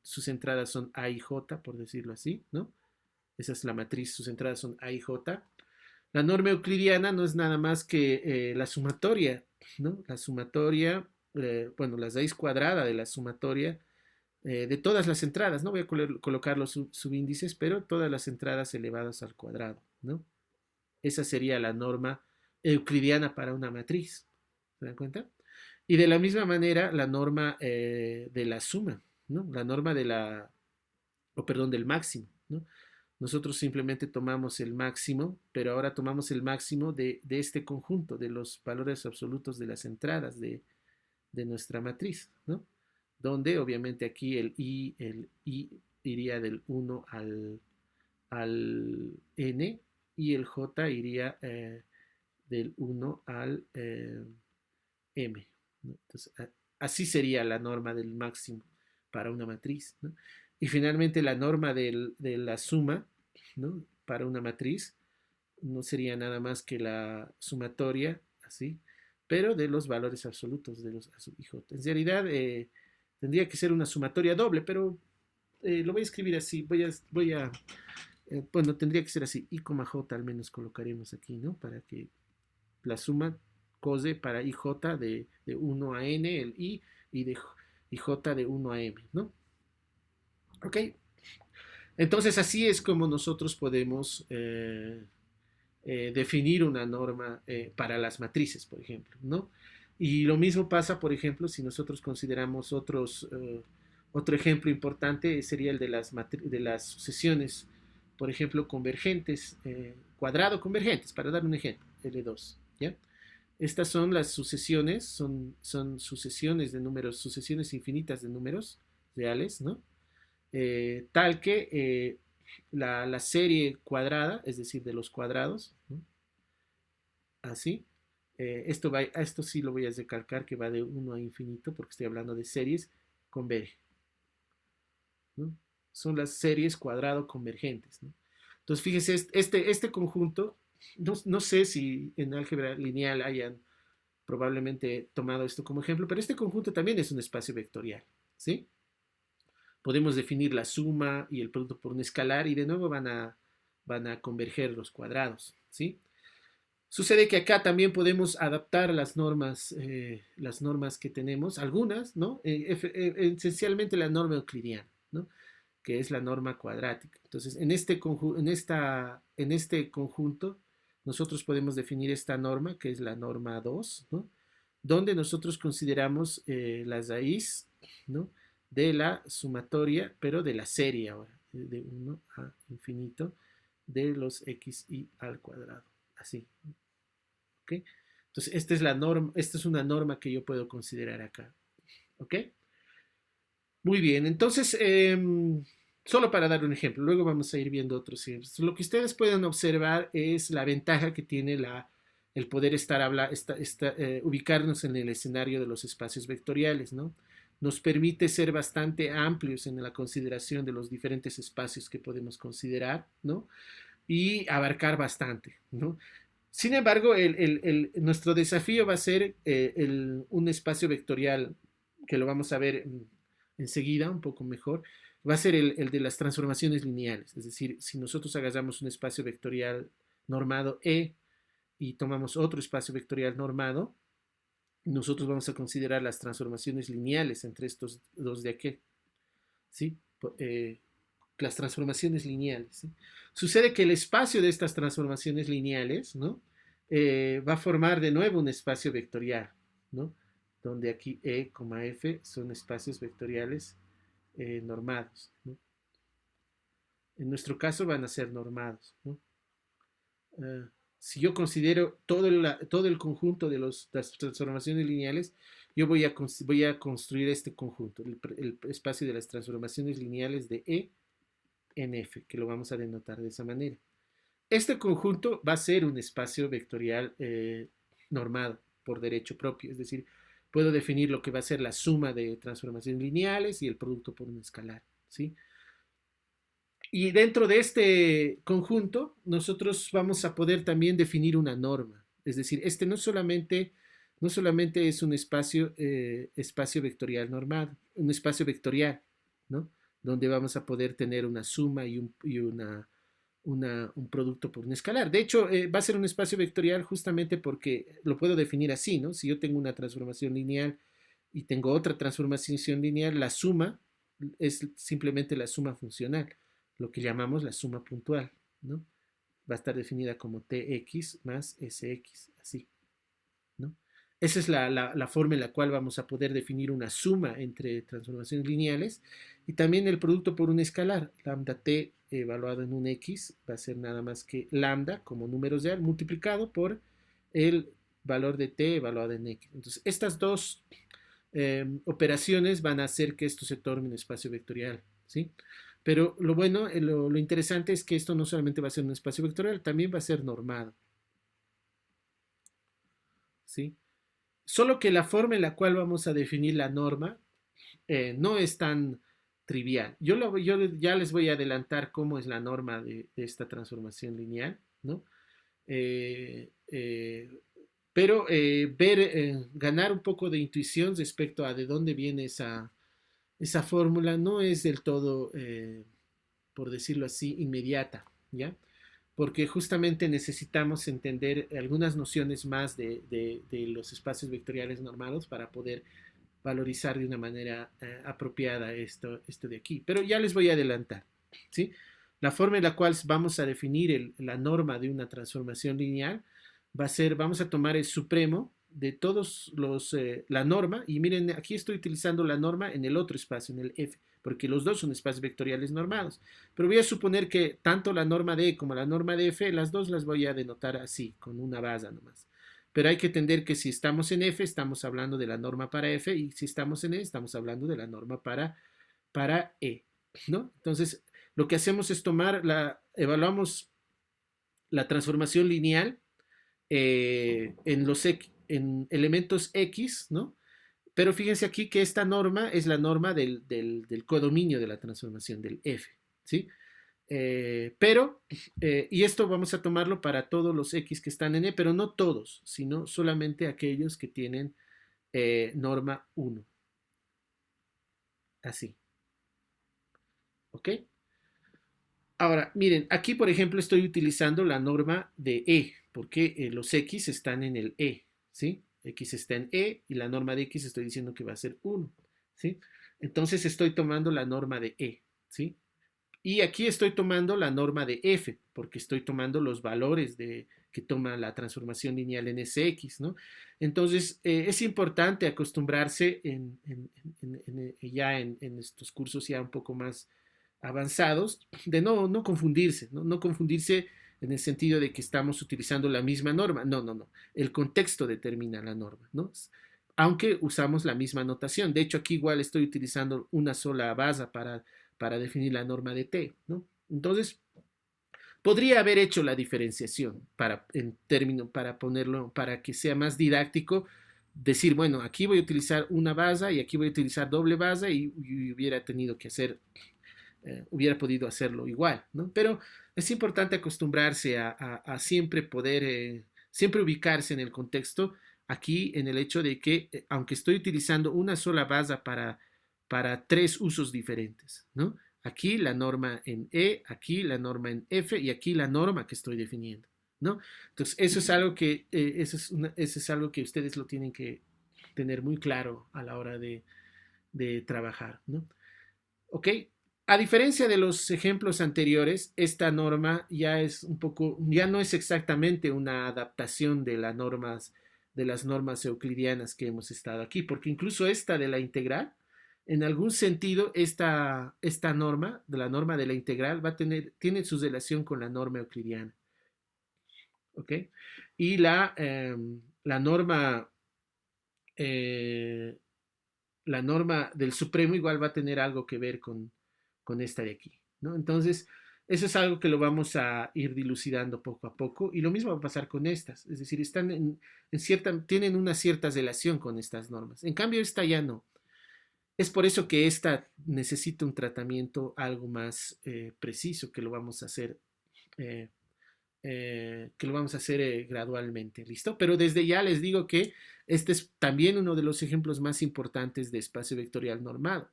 sus entradas son A y J, por decirlo así, ¿no? Esa es la matriz, sus entradas son A y J. La norma euclidiana no es nada más que la sumatoria, ¿no? La sumatoria, bueno, la raíz cuadrada de la sumatoria de todas las entradas, no voy a colocar los subíndices, pero todas las entradas elevadas al cuadrado, ¿no? Esa sería la norma euclidiana para una matriz, ¿se dan cuenta? Y de la misma manera, la norma de la suma, ¿no? La norma del máximo, ¿no? Nosotros simplemente tomamos el máximo, pero ahora tomamos el máximo de este conjunto, de los valores absolutos de las entradas de nuestra matriz, ¿no? Donde obviamente aquí el i iría del 1 al n y el j iría del 1 al m, ¿no? Entonces, así sería la norma del máximo para una matriz, ¿no? Y finalmente la norma de la suma, ¿no? Para una matriz no sería nada más que la sumatoria, así, pero de los valores absolutos de los A sub i j. En realidad tendría que ser una sumatoria doble, pero lo voy a escribir así, bueno, tendría que ser así, i, j al menos colocaremos aquí, ¿no? Para que la suma cose para ij de 1 a n, el i, y de ij de 1 a m, ¿no? ¿Ok? Entonces así es como nosotros podemos definir una norma para las matrices, por ejemplo, ¿no? Y lo mismo pasa, por ejemplo, si nosotros consideramos otro ejemplo importante sería el de las sucesiones, por ejemplo, convergentes, cuadrado convergentes, para dar un ejemplo, L2, ¿ya? Estas son las sucesiones, son sucesiones de números, sucesiones infinitas de números reales, ¿no? Tal que la serie cuadrada, es decir, de los cuadrados, ¿no? Así, esto sí lo voy a recalcar que va de 1 a infinito porque estoy hablando de series convergen, ¿no? Son las series cuadrado convergentes, ¿no? Entonces, fíjese, este conjunto, no sé si en álgebra lineal hayan probablemente tomado esto como ejemplo, pero este conjunto también es un espacio vectorial, ¿sí? Podemos definir la suma y el producto por un escalar y de nuevo van a converger los cuadrados, ¿sí? Sucede que acá también podemos adaptar las normas que tenemos, algunas, ¿no? Esencialmente la norma euclidiana, ¿no? Que es la norma cuadrática. Entonces, en este conjunto, nosotros podemos definir esta norma, que es la norma 2, ¿no? Donde nosotros consideramos la raíz, ¿no? De la sumatoria, pero de la serie ahora, de 1 a infinito, de los xi al cuadrado. Así, ¿ok? Entonces, esta es la norma, esta es una norma que yo puedo considerar acá, ¿ok? Muy bien, entonces, solo para dar un ejemplo, luego vamos a ir viendo otros ejemplos. Lo que ustedes pueden observar es la ventaja que tiene el poder ubicarnos en el escenario de los espacios vectoriales, ¿no? Nos permite ser bastante amplios en la consideración de los diferentes espacios que podemos considerar, ¿no? Y abarcar bastante, ¿no? Sin embargo, nuestro desafío va a ser un espacio vectorial que lo vamos a ver enseguida, un poco mejor, va a ser el de las transformaciones lineales. Es decir, si nosotros agarramos un espacio vectorial normado E y tomamos otro espacio vectorial normado, nosotros vamos a considerar las transformaciones lineales entre estos dos de aquí. ¿Sí? Las transformaciones lineales, ¿sí? Sucede que el espacio de estas transformaciones lineales, ¿no? Va a formar de nuevo un espacio vectorial, ¿no? Donde aquí E, F son espacios vectoriales normados, ¿no? En nuestro caso van a ser normados, ¿no? Si yo considero todo el conjunto de las transformaciones lineales, yo voy a construir este conjunto, el espacio de las transformaciones lineales de E en F, que lo vamos a denotar de esa manera. Este conjunto va a ser un espacio vectorial normado por derecho propio, es decir, puedo definir lo que va a ser la suma de transformaciones lineales y el producto por un escalar, ¿sí? Y dentro de este conjunto, nosotros vamos a poder también definir una norma. Es decir, este no solamente es un espacio vectorial normado, un espacio vectorial, ¿no? Donde vamos a poder tener una suma y un producto por un escalar. De hecho, va a ser un espacio vectorial justamente porque lo puedo definir así, ¿no? Si yo tengo una transformación lineal y tengo otra transformación lineal, la suma es simplemente la suma funcional, lo que llamamos la suma puntual, ¿no? Va a estar definida como Tx más Sx, así, ¿no? Esa es la forma en la cual vamos a poder definir una suma entre transformaciones lineales y también el producto por un escalar. Lambda t evaluado en un x va a ser nada más que lambda como número real multiplicado por el valor de t evaluado en x. Entonces, estas dos operaciones van a hacer que esto se torne un espacio vectorial, ¿sí? Pero lo bueno, lo interesante es que esto no solamente va a ser un espacio vectorial, también va a ser normado, ¿sí? Solo que la forma en la cual vamos a definir la norma no es tan trivial. Yo ya les voy a adelantar cómo es la norma de esta transformación lineal, ¿no? Eh, eh, pero ganar un poco de intuición respecto a de dónde viene esa fórmula no es del todo, por decirlo así, inmediata, ¿ya? Porque justamente necesitamos entender algunas nociones más de los espacios vectoriales normados para poder valorizar de una manera apropiada esto de aquí. Pero ya les voy a adelantar, ¿sí? La forma en la cual vamos a definir la norma de una transformación lineal vamos a tomar el supremo de la norma, y miren, aquí estoy utilizando la norma en el otro espacio, en el F, porque los dos son espacios vectoriales normados. Pero voy a suponer que tanto la norma de E como la norma de F, las dos las voy a denotar así, con una base nomás. Pero hay que entender que si estamos en F, estamos hablando de la norma para F, y si estamos en E, estamos hablando de la norma para E, ¿no? Entonces, lo que hacemos es evaluamos la transformación lineal en elementos X, ¿no? Pero fíjense aquí que esta norma es la norma del codominio de la transformación, del F, ¿sí? Y esto vamos a tomarlo para todos los X que están en E, pero no todos, sino solamente aquellos que tienen norma 1, así, ¿ok? Ahora, miren, aquí por ejemplo estoy utilizando la norma de E, porque los X están en el E, ¿sí? X está en E y la norma de X estoy diciendo que va a ser 1, ¿sí? Entonces estoy tomando la norma de E, ¿sí? Y aquí estoy tomando la norma de F, porque estoy tomando los valores que toma la transformación lineal en SX, ¿no? Entonces, es importante acostumbrarse ya en estos cursos ya un poco más avanzados, de no confundirse, ¿no? No confundirse en el sentido de que estamos utilizando la misma norma. No, no, no. El contexto determina la norma, ¿no? Aunque usamos la misma notación. De hecho, aquí igual estoy utilizando una sola base para definir la norma de T, ¿no? Entonces, podría haber hecho la diferenciación para ponerlo, para que sea más didáctico, decir, bueno, aquí voy a utilizar una base y aquí voy a utilizar doble base y hubiera tenido que hacer, hubiera podido hacerlo igual, ¿no? Pero es importante acostumbrarse a siempre poder, siempre ubicarse en el contexto, aquí en el hecho de que, aunque estoy utilizando una sola base para tres usos diferentes, ¿no? Aquí la norma en E, aquí la norma en F y aquí la norma que estoy definiendo, ¿no? Entonces, eso es algo que ustedes lo tienen que tener muy claro a la hora de trabajar, ¿no? ¿Ok? A diferencia de los ejemplos anteriores, esta norma ya es un poco, ya no es exactamente una adaptación de las normas euclidianas que hemos estado aquí, porque incluso esta de la integral, en algún sentido, esta norma, de la norma de la integral, tiene su relación con la norma euclidiana. ¿Ok? Y la norma, eh, la norma del supremo igual va a tener algo que ver con esta de aquí, ¿no? Entonces, eso es algo que lo vamos a ir dilucidando poco a poco y lo mismo va a pasar con estas, es decir, están tienen una cierta relación con estas normas. En cambio, esta ya no. Es por eso que esta necesita un tratamiento algo más preciso, eh, que lo vamos a hacer gradualmente, ¿listo? Pero desde ya les digo que este es también uno de los ejemplos más importantes de espacio vectorial normado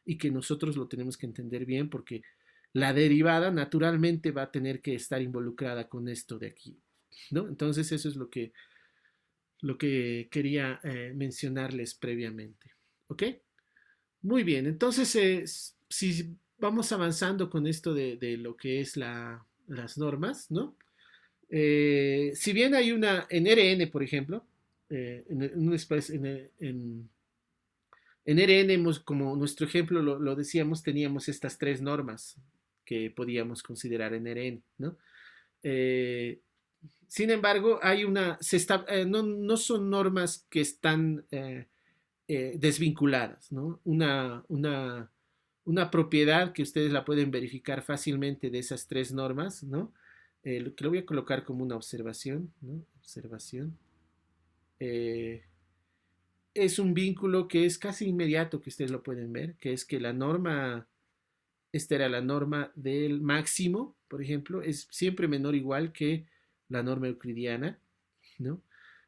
y que nosotros lo tenemos que entender bien porque la derivada naturalmente va a tener que estar involucrada con esto de aquí, ¿no? Entonces eso es lo que quería mencionarles previamente, ¿ok? Muy bien, entonces si vamos avanzando con esto de lo que es las normas, ¿no? Si bien hay una en RN, por ejemplo, en un espacio, en RN, como nuestro ejemplo lo decíamos, teníamos estas tres normas que podíamos considerar en RN, ¿no? Eh, Sin embargo, no son normas que están desvinculadas, ¿no? Una propiedad que ustedes la pueden verificar fácilmente de esas tres normas, ¿no? Que lo voy a colocar como una observación, ¿no? Observación. Eh, es un vínculo que es casi inmediato que ustedes lo pueden ver, que es que esta era la norma del máximo, por ejemplo, es siempre menor o igual que la norma euclidiana, ¿no?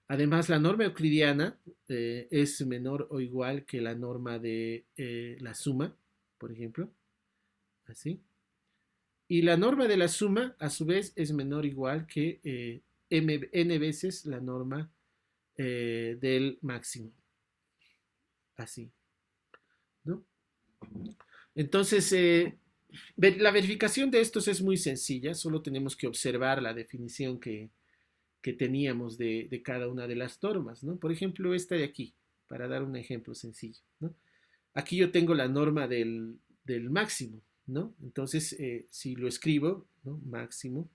Además, la norma euclidiana es menor o igual que la norma de la suma, por ejemplo, así. Y la norma de la suma, a su vez, es menor o igual que n veces la norma del máximo, así, ¿no? Entonces, la verificación de estos es muy sencilla, solo tenemos que observar la definición que teníamos de cada una de las normas, ¿no? Por ejemplo, esta de aquí, para dar un ejemplo sencillo, ¿no? Aquí yo tengo la norma del máximo, ¿no? Entonces, si lo escribo, ¿no? Máximo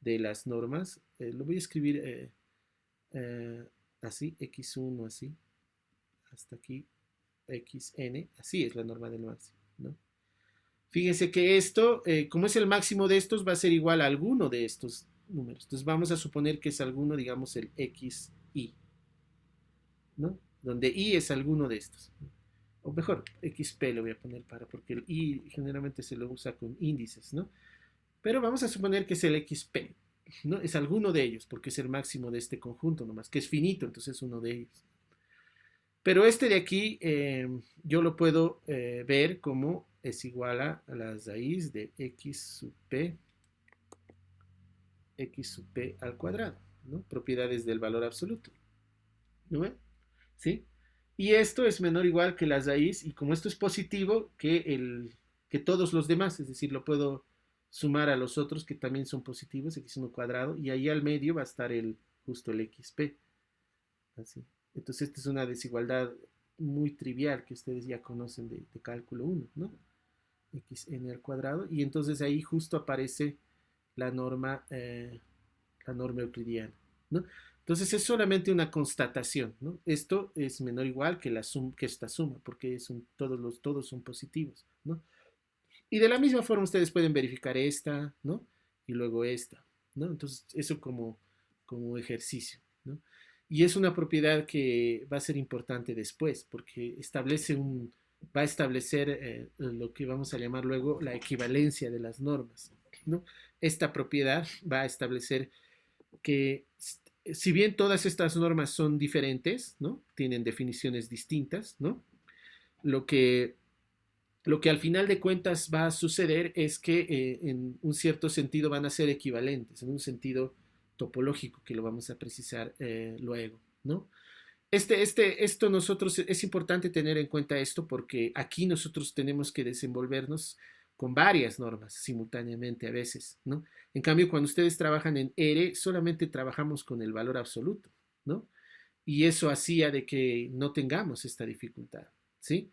de las normas, lo voy a escribir eh, así, x1, así, hasta aquí, xn, así es la norma del máximo, ¿no? Fíjense que esto, como es el máximo de estos, va a ser igual a alguno de estos, números. Entonces vamos a suponer que es alguno, digamos, el XI, ¿no? Donde I es alguno de estos. O mejor, XP lo voy a poner porque el I generalmente se lo usa con índices, ¿no? Pero vamos a suponer que es el XP, ¿no? Es alguno de ellos, porque es el máximo de este conjunto nomás, que es finito, entonces es uno de ellos. Pero este de aquí yo lo puedo ver como es igual a las raíz de x sub p al cuadrado, ¿no? Propiedades del valor absoluto, ¿no ven? ¿Sí? Y esto es menor o igual que la raíz, y como esto es positivo, que todos los demás, es decir, lo puedo sumar a los otros que también son positivos, x1 cuadrado, y ahí al medio va a estar justo el xp. Así. Entonces, esta es una desigualdad muy trivial que ustedes ya conocen de cálculo 1, ¿no? Xn al cuadrado, y entonces ahí justo aparece la norma, eh, la norma euclidiana, ¿no? Entonces es solamente una constatación, ¿no? Esto es menor o igual que, que esta suma, porque todos son positivos, ¿no? Y de la misma forma ustedes pueden verificar esta, ¿no? Y luego esta, ¿no? Entonces eso como ejercicio, ¿no? Y es una propiedad que va a ser importante después, porque va a establecer lo que vamos a llamar luego la equivalencia de las normas, ¿no? Esta propiedad va a establecer que si bien todas estas normas son diferentes, ¿no? Tienen definiciones distintas, ¿no? Lo que, lo que al final de cuentas va a suceder es que en un cierto sentido van a ser equivalentes, en un sentido topológico que lo vamos a precisar luego, ¿no? Esto nosotros, es importante tener en cuenta esto porque aquí nosotros tenemos que desenvolvernos con varias normas simultáneamente a veces, ¿no? En cambio, cuando ustedes trabajan en R, solamente trabajamos con el valor absoluto, ¿no? Y eso hacía de que no tengamos esta dificultad, ¿sí?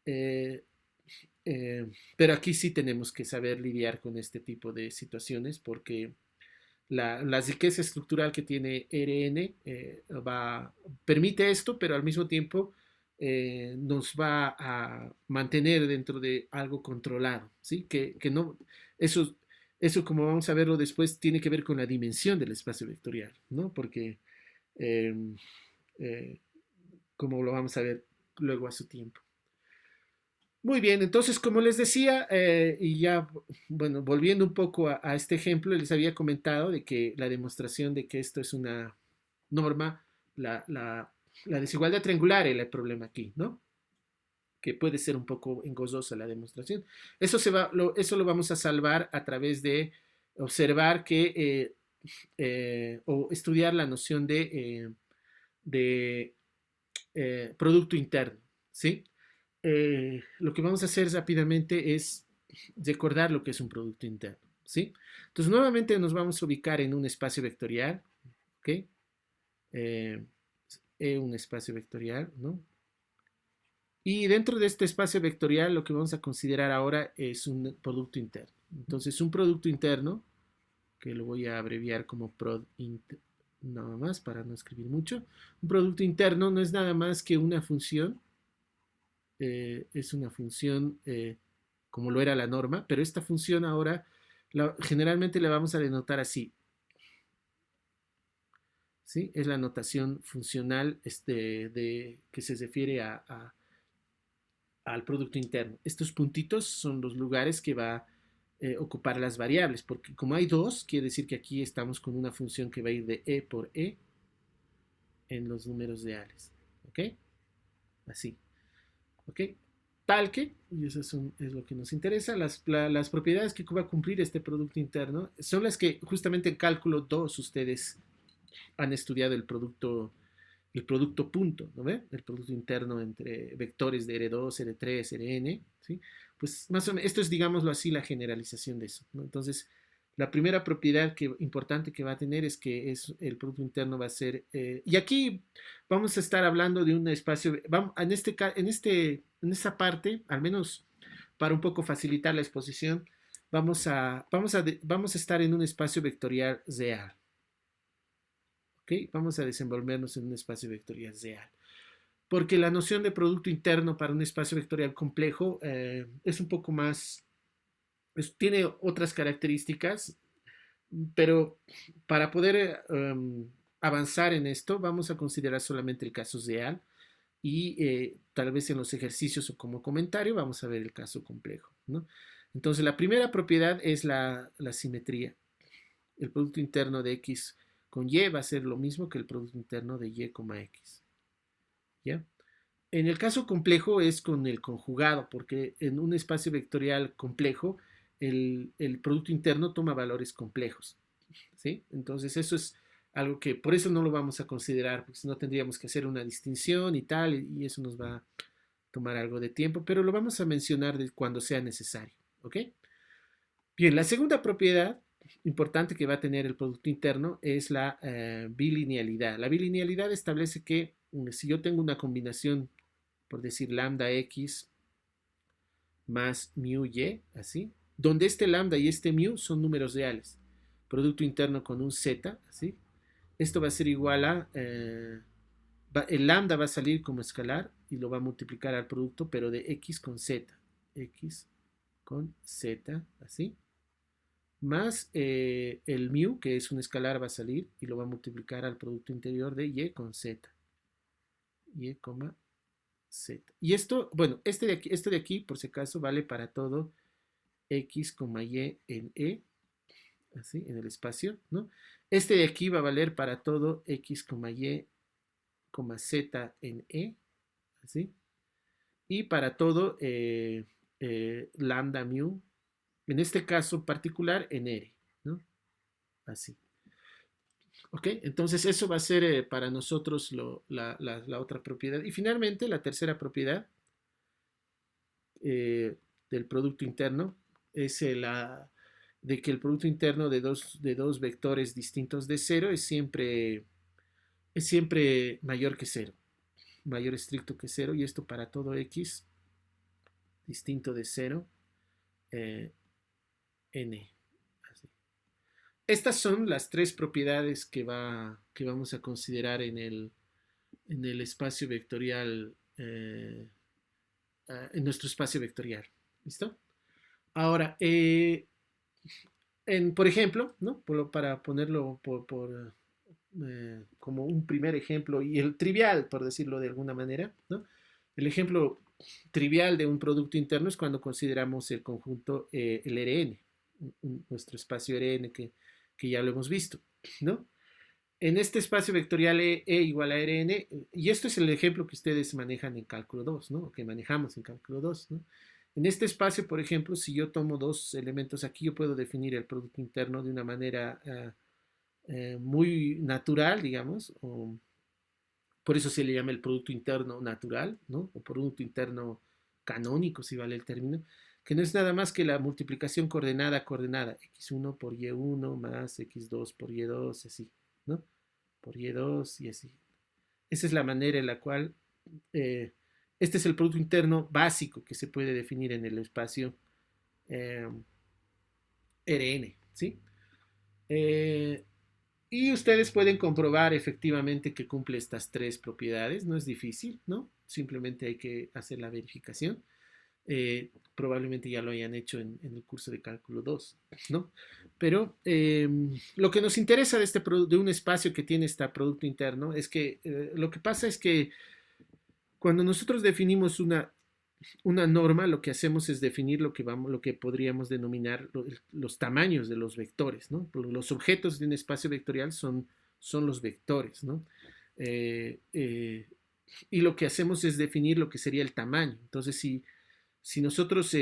Eh, eh, pero aquí sí tenemos que saber lidiar con este tipo de situaciones porque la riqueza estructural que tiene RN permite esto, pero al mismo tiempo nos va a mantener dentro de algo controlado, ¿sí? Que no, eso, eso como vamos a verlo después, tiene que ver con la dimensión del espacio vectorial, ¿no? Porque, eh, eh, como lo vamos a ver luego a su tiempo. Muy bien, entonces como les decía, y ya, bueno, volviendo un poco a este ejemplo, les había comentado de que la demostración de que esto es una norma, la desigualdad triangular era el problema aquí, ¿no? Que puede ser un poco engorrosa la demostración. Eso lo vamos a salvar a través de observar o estudiar la noción de producto interno, ¿sí? Lo que vamos a hacer rápidamente es recordar lo que es un producto interno, ¿sí? Entonces, nuevamente nos vamos a ubicar en un espacio vectorial, ¿ok? Un espacio vectorial, ¿no? Y dentro de este espacio vectorial, lo que vamos a considerar ahora es un producto interno. Entonces, un producto interno, que lo voy a abreviar como prod_int, nada más para no escribir mucho. Un producto interno no es nada más que una función, es una función como lo era la norma, pero esta función ahora generalmente la vamos a denotar así. ¿Sí? Es la notación funcional que se refiere al producto interno. Estos puntitos son los lugares que va a ocupar las variables, porque como hay dos, quiere decir que aquí estamos con una función que va a ir de e por e en los números reales. ¿Ok? Así. ¿Ok? Tal que, y eso es lo que nos interesa, las propiedades que va a cumplir este producto interno son las que justamente en cálculo 2 ustedes han estudiado el producto punto, ¿no ve? El producto interno entre vectores de R2, R3, Rn, ¿sí? Pues más o menos, esto es, digámoslo así, la generalización de eso, ¿no? Entonces, la primera propiedad importante que va a tener es que el producto interno va a ser, y aquí vamos a estar hablando de un espacio, en esta parte, al menos para un poco facilitar la exposición, vamos a estar en un espacio vectorial real. ¿Ok? Vamos a desenvolvernos en un espacio vectorial real. Porque la noción de producto interno para un espacio vectorial complejo es un poco más, tiene otras características Pero para poder avanzar en esto, vamos a considerar solamente el caso real y tal vez en los ejercicios o como comentario vamos a ver el caso complejo, ¿no? Entonces, la primera propiedad es la simetría. El producto interno de x con y va a ser lo mismo que el producto interno de y, x. ¿Ya? En el caso complejo es con el conjugado, porque en un espacio vectorial complejo, el producto interno toma valores complejos. ¿Sí? Entonces, eso es algo que por eso no lo vamos a considerar, porque si no tendríamos que hacer una distinción y tal, y eso nos va a tomar algo de tiempo, pero lo vamos a mencionar cuando sea necesario. ¿Ok? Bien, la segunda propiedad importante que va a tener el producto interno es la bilinealidad. La bilinealidad establece que si yo tengo una combinación, por decir lambda x más mu y, así, donde este lambda y este mu son números reales, producto interno con un z, así, esto va a ser igual a, el lambda va a salir como escalar y lo va a multiplicar al producto, pero de x con z, así, más el mu, que es un escalar, va a salir y lo va a multiplicar al producto interior de y con z, y, z. Y esto, bueno, este de aquí, por si acaso, vale para todo x, y en e, así, en el espacio, ¿no? Este de aquí va a valer para todo x, y, z en e, así. Y para todo lambda mu, en este caso particular, en r, ¿no? Así. ¿Ok? Entonces eso va a ser para nosotros la otra propiedad. Y finalmente la tercera propiedad del producto interno es la de que el producto interno de dos vectores distintos de cero es siempre mayor que cero, mayor estricto que cero, y esto para todo x distinto de cero, n. Así. Estas son las tres propiedades que vamos a considerar en el espacio vectorial, en nuestro espacio vectorial. ¿Listo? Ahora, por ejemplo, ¿no? Para ponerlo como un primer ejemplo y el trivial, por decirlo de alguna manera, ¿no? El ejemplo trivial de un producto interno es cuando consideramos el conjunto, el Rn, nuestro espacio Rn que ya lo hemos visto, ¿no? En este espacio vectorial E igual a Rn, y esto es el ejemplo que ustedes manejan en cálculo 2, ¿no? O que manejamos en cálculo 2, ¿no? En este espacio, por ejemplo, si yo tomo dos elementos aquí, yo puedo definir el producto interno de una manera muy natural, digamos, o por eso se le llama el producto interno natural, ¿no? O producto interno canónico, si vale el término, que no es nada más que la multiplicación coordenada a coordenada, x1 por y1 más x2 por y2, así, ¿no? Por y2 y así. Esa es la manera en la cual eh, este es el producto interno básico que se puede definir en el espacio eh, Rn, ¿sí? Eh, Y ustedes pueden comprobar efectivamente que cumple estas tres propiedades. No es difícil, ¿no? Simplemente hay que hacer la verificación. Probablemente ya lo hayan hecho en el curso de cálculo 2, ¿no? Pero lo que nos interesa de, de un espacio que tiene este producto interno es que lo que pasa es que cuando nosotros definimos una norma, lo que hacemos es definir lo que podríamos denominar los tamaños de los vectores, ¿no? Los objetos de un espacio vectorial son los vectores, ¿no? Eh, eh, y lo que hacemos es definir lo que sería el tamaño. Entonces, si nosotros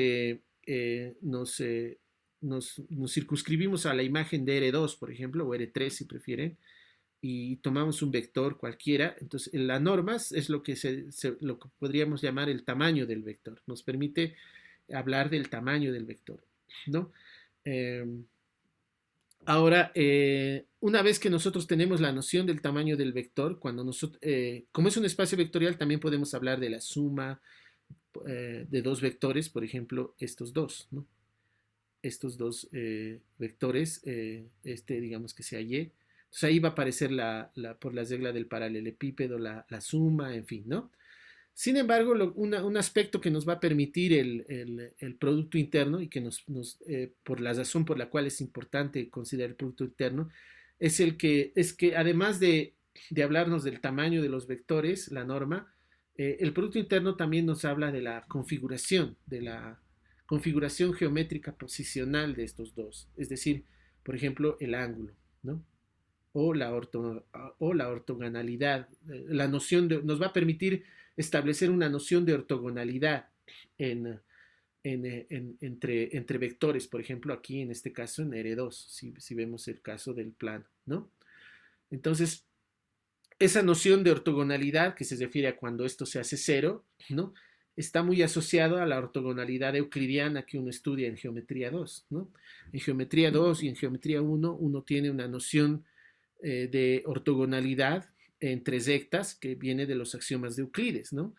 nos circunscribimos a la imagen de R2, por ejemplo, o R3 si prefieren, y tomamos un vector cualquiera, entonces la norma es lo que, lo que podríamos llamar el tamaño del vector. Nos permite hablar del tamaño del vector, ¿no? Eh, Ahora, una vez que nosotros tenemos la noción del tamaño del vector, cuando nosotros, como es un espacio vectorial, también podemos hablar de la suma de dos vectores, por ejemplo, estos dos, ¿no? Estos dos vectores, digamos que sea y. Entonces ahí va a aparecer por la regla del paralelepípedo la suma, en fin, ¿no? Sin embargo, un aspecto que nos va a permitir el Producto Interno y que por la razón por la cual es importante considerar el Producto Interno es que además de hablarnos del tamaño de los vectores, la norma, el Producto Interno también nos habla de la configuración geométrica posicional de estos dos, es decir, por ejemplo, el ángulo, ¿no? O la ortogonalidad. La noción nos va a permitir establecer una noción de ortogonalidad en, entre vectores, por ejemplo, aquí en este caso en R2, si vemos el caso del plano, ¿no? Entonces, esa noción de ortogonalidad que se refiere a cuando esto se hace cero, ¿no? Está muy asociado a la ortogonalidad euclidiana que uno estudia en geometría 2, ¿no? En geometría 2 y en geometría 1 uno tiene una noción de ortogonalidad entre rectas que viene de los axiomas de Euclides, ¿no?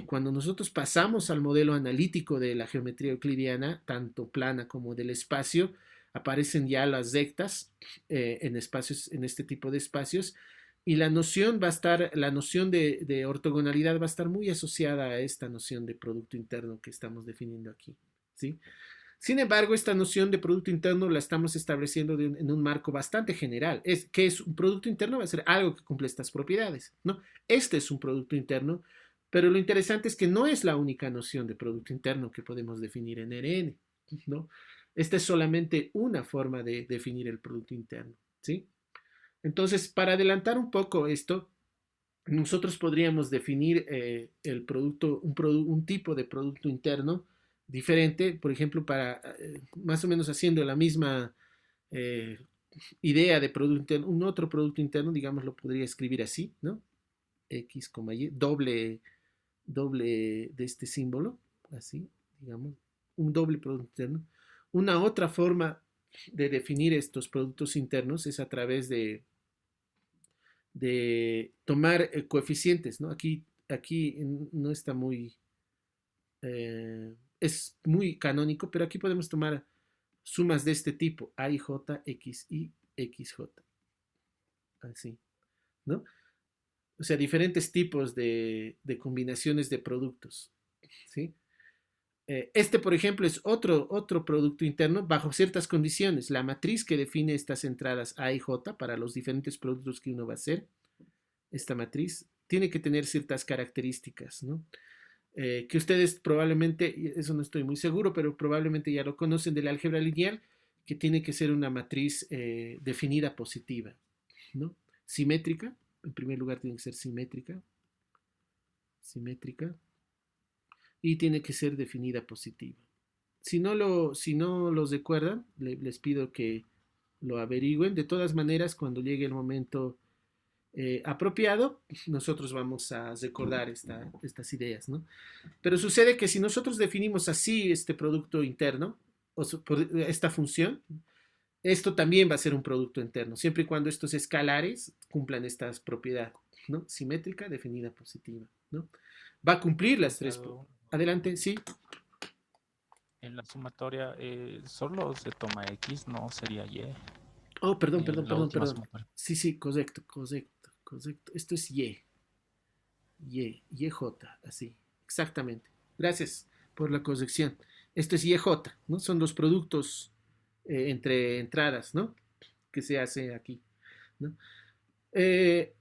Cuando nosotros pasamos al modelo analítico de la geometría euclidiana, tanto plana como del espacio, aparecen ya las rectas en espacios, en este tipo de espacios, y la noción va a estar, la noción de ortogonalidad va a estar muy asociada a esta noción de producto interno que estamos definiendo aquí, ¿sí? Sin embargo, esta noción de producto interno la estamos estableciendo en un marco bastante general. ¿Qué es un producto interno? Va a ser algo que cumple estas propiedades, ¿no? Este es un producto interno, pero lo interesante es que no es la única noción de producto interno que podemos definir en RN, ¿no? Esta es solamente una forma de definir el producto interno, ¿sí? Entonces, para adelantar un poco esto, nosotros podríamos definir el producto, un tipo de producto interno diferente, por ejemplo, para más o menos haciendo la misma eh, idea de producto interno, un otro producto interno, digamos, lo podría escribir así, ¿no? X, Y, doble de este símbolo, así, digamos, un doble producto interno. Una otra forma de definir estos productos internos es a través de tomar coeficientes, ¿no? Aquí no está muy, es muy canónico, pero aquí podemos tomar sumas de este tipo, A y J, X y XJ, así, ¿no? O sea, diferentes tipos de combinaciones de productos, ¿sí? Este, por ejemplo, es otro producto interno bajo ciertas condiciones. La matriz que define estas entradas A y J para los diferentes productos que uno va a hacer, esta matriz, tiene que tener ciertas características, ¿no? Que ustedes probablemente, eso no estoy muy seguro, pero probablemente ya lo conocen del álgebra lineal, que tiene que ser una matriz definida positiva, ¿no? Simétrica, en primer lugar tiene que ser simétrica, simétrica, y tiene que ser definida positiva. Si no los recuerdan, les pido que lo averigüen. De todas maneras, cuando llegue el momento apropiado, nosotros vamos a recordar estas ideas, ¿no? Pero sucede que si nosotros definimos así este producto interno, o por esta función, esto también va a ser un producto interno, siempre y cuando estos escalares cumplan estas propiedades, ¿no? Simétrica, definida positiva, ¿no? Va a cumplir las tres. Licenciado, Adelante, sí. en la sumatoria solo se toma X, no sería Y. Oh, perdón, En perdón, la perdón, última perdón. sumatoria. Sí, sí, correcto, correcto, correcto. Esto es YJ, así, exactamente. Gracias por la corrección. Esto es YJ, ¿no? Son los productos entre entradas, ¿no? Que se hace aquí, ¿no? Eh,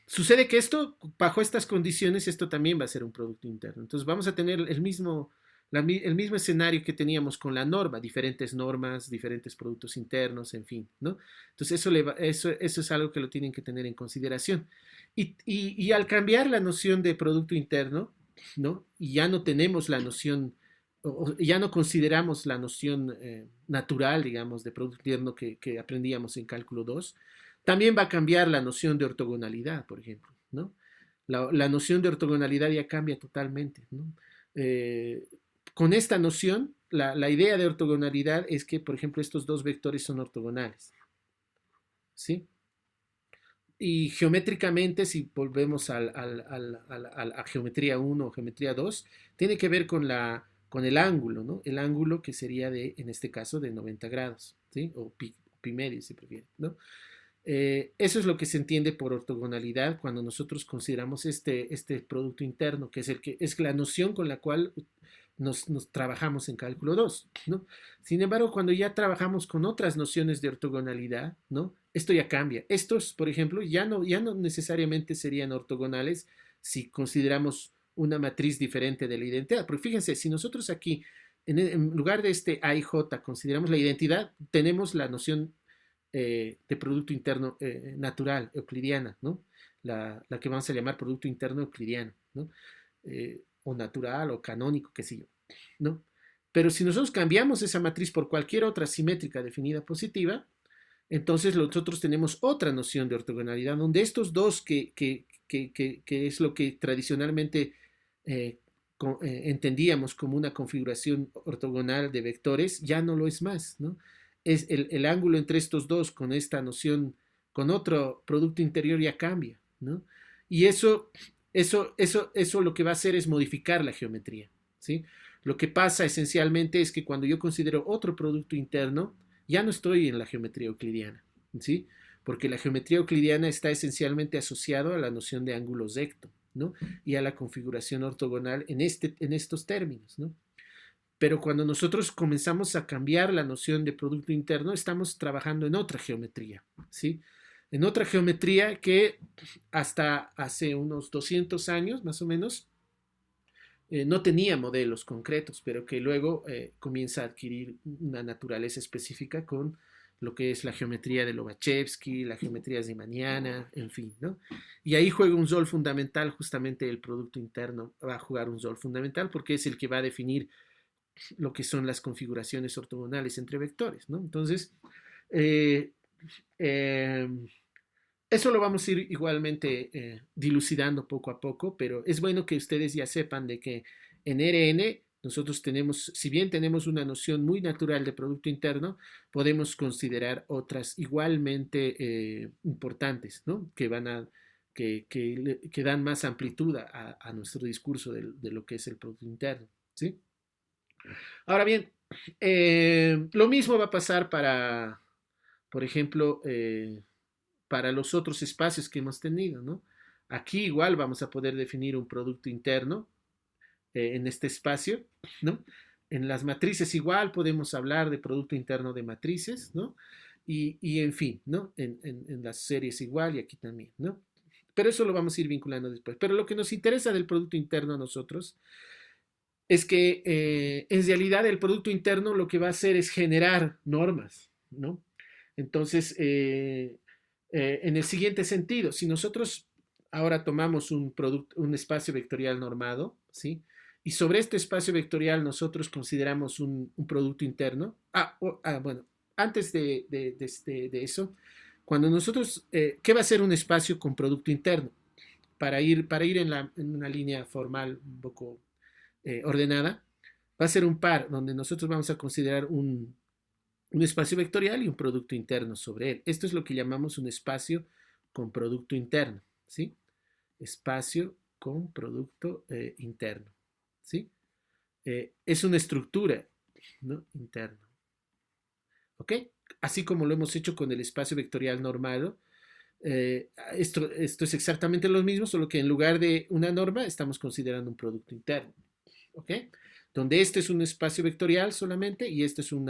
sucede que esto, bajo estas condiciones, esto también va a ser un producto interno. Entonces vamos a tener el mismo escenario que teníamos con la norma, diferentes normas, diferentes productos internos, en fin, ¿no? Entonces eso es algo que lo tienen que tener en consideración. Y al cambiar la noción de producto interno, ¿no? Y ya no tenemos la noción, o ya no consideramos la noción natural, digamos, de producto interno que aprendíamos en cálculo 2. También va a cambiar la noción de ortogonalidad, por ejemplo, ¿no? La noción de ortogonalidad ya cambia totalmente, ¿no? Eh, con esta noción, la idea de ortogonalidad es que, por ejemplo, estos dos vectores son ortogonales, ¿sí? Y geométricamente, si volvemos a geometría 1 o geometría 2, tiene que ver con el ángulo, ¿no? El ángulo que sería en este caso, de 90 grados, ¿sí? O pi medio, si prefieren, ¿no? Eso es lo que se entiende por ortogonalidad cuando nosotros consideramos este producto interno, que es la noción con la cual nos trabajamos en cálculo 2, ¿no? Sin embargo, cuando ya trabajamos con otras nociones de ortogonalidad, ¿no? Esto ya cambia. Estos, por ejemplo, ya no necesariamente serían ortogonales si consideramos una matriz diferente de la identidad. Porque fíjense, si nosotros aquí, en lugar de este A y J, consideramos la identidad, tenemos la noción de producto interno natural, euclidiana, ¿no? La que vamos a llamar producto interno euclidiano, ¿no? O natural o canónico, qué sé yo, ¿no? Pero si nosotros cambiamos esa matriz por cualquier otra simétrica definida positiva, entonces nosotros tenemos otra noción de ortogonalidad, donde estos dos, que es lo que tradicionalmente eh, entendíamos como una configuración ortogonal de vectores, ya no lo es más, ¿no? Es el ángulo entre estos dos con esta noción, con otro producto interior ya cambia, ¿no? Y eso lo que va a hacer es modificar la geometría, ¿sí? Lo que pasa esencialmente es que cuando yo considero otro producto interno, ya no estoy en la geometría euclidiana, ¿sí? Porque la geometría euclidiana está esencialmente asociada a la noción de ángulo recto, ¿no? Y a la configuración ortogonal en estos términos, ¿no? Pero cuando nosotros comenzamos a cambiar la noción de producto interno, estamos trabajando en otra geometría, ¿sí? En otra geometría que hasta hace unos 200 años, más o menos, no tenía modelos concretos, pero que luego comienza a adquirir una naturaleza específica con lo que es la geometría de Lobachevsky, la geometría riemanniana, en fin, ¿no? Y ahí juega un rol fundamental, justamente el producto interno va a jugar un rol fundamental porque es el que va a definir lo que son las configuraciones ortogonales entre vectores, ¿no? Entonces, eh, eh, eso lo vamos a ir igualmente dilucidando poco a poco, pero es bueno que ustedes ya sepan de que en RN nosotros tenemos, si bien tenemos una noción muy natural de producto interno, podemos considerar otras igualmente importantes, ¿no? Que dan más amplitud a nuestro discurso de lo que es el producto interno, ¿sí? Ahora bien, lo mismo va a pasar para, por ejemplo, para los otros espacios que hemos tenido, ¿no? Aquí igual vamos a poder definir un producto interno en este espacio, ¿no? En las matrices igual podemos hablar de producto interno de matrices, ¿no? En fin, ¿no? En las series igual y aquí también, ¿no? Pero eso lo vamos a ir vinculando después. Pero lo que nos interesa del producto interno a nosotros es que en realidad el producto interno lo que va a hacer es generar normas, ¿no? Entonces, en el siguiente sentido, si nosotros ahora tomamos un espacio vectorial normado, ¿sí? Y sobre este espacio vectorial nosotros consideramos un producto interno. Bueno, antes de eso, cuando nosotros, ¿qué va a ser un espacio con producto interno? Para ir en una línea formal un poco ordenada, va a ser un par donde nosotros vamos a considerar un espacio vectorial y un producto interno sobre él. Esto es lo que llamamos un espacio con producto interno, ¿sí? Espacio con producto interno, ¿sí? Es una estructura, ¿no? Interno, ¿ok? Así como lo hemos hecho con el espacio vectorial normado, esto es exactamente lo mismo, solo que en lugar de una norma estamos considerando un producto interno, ¿ok? Donde este es un espacio vectorial solamente y este es un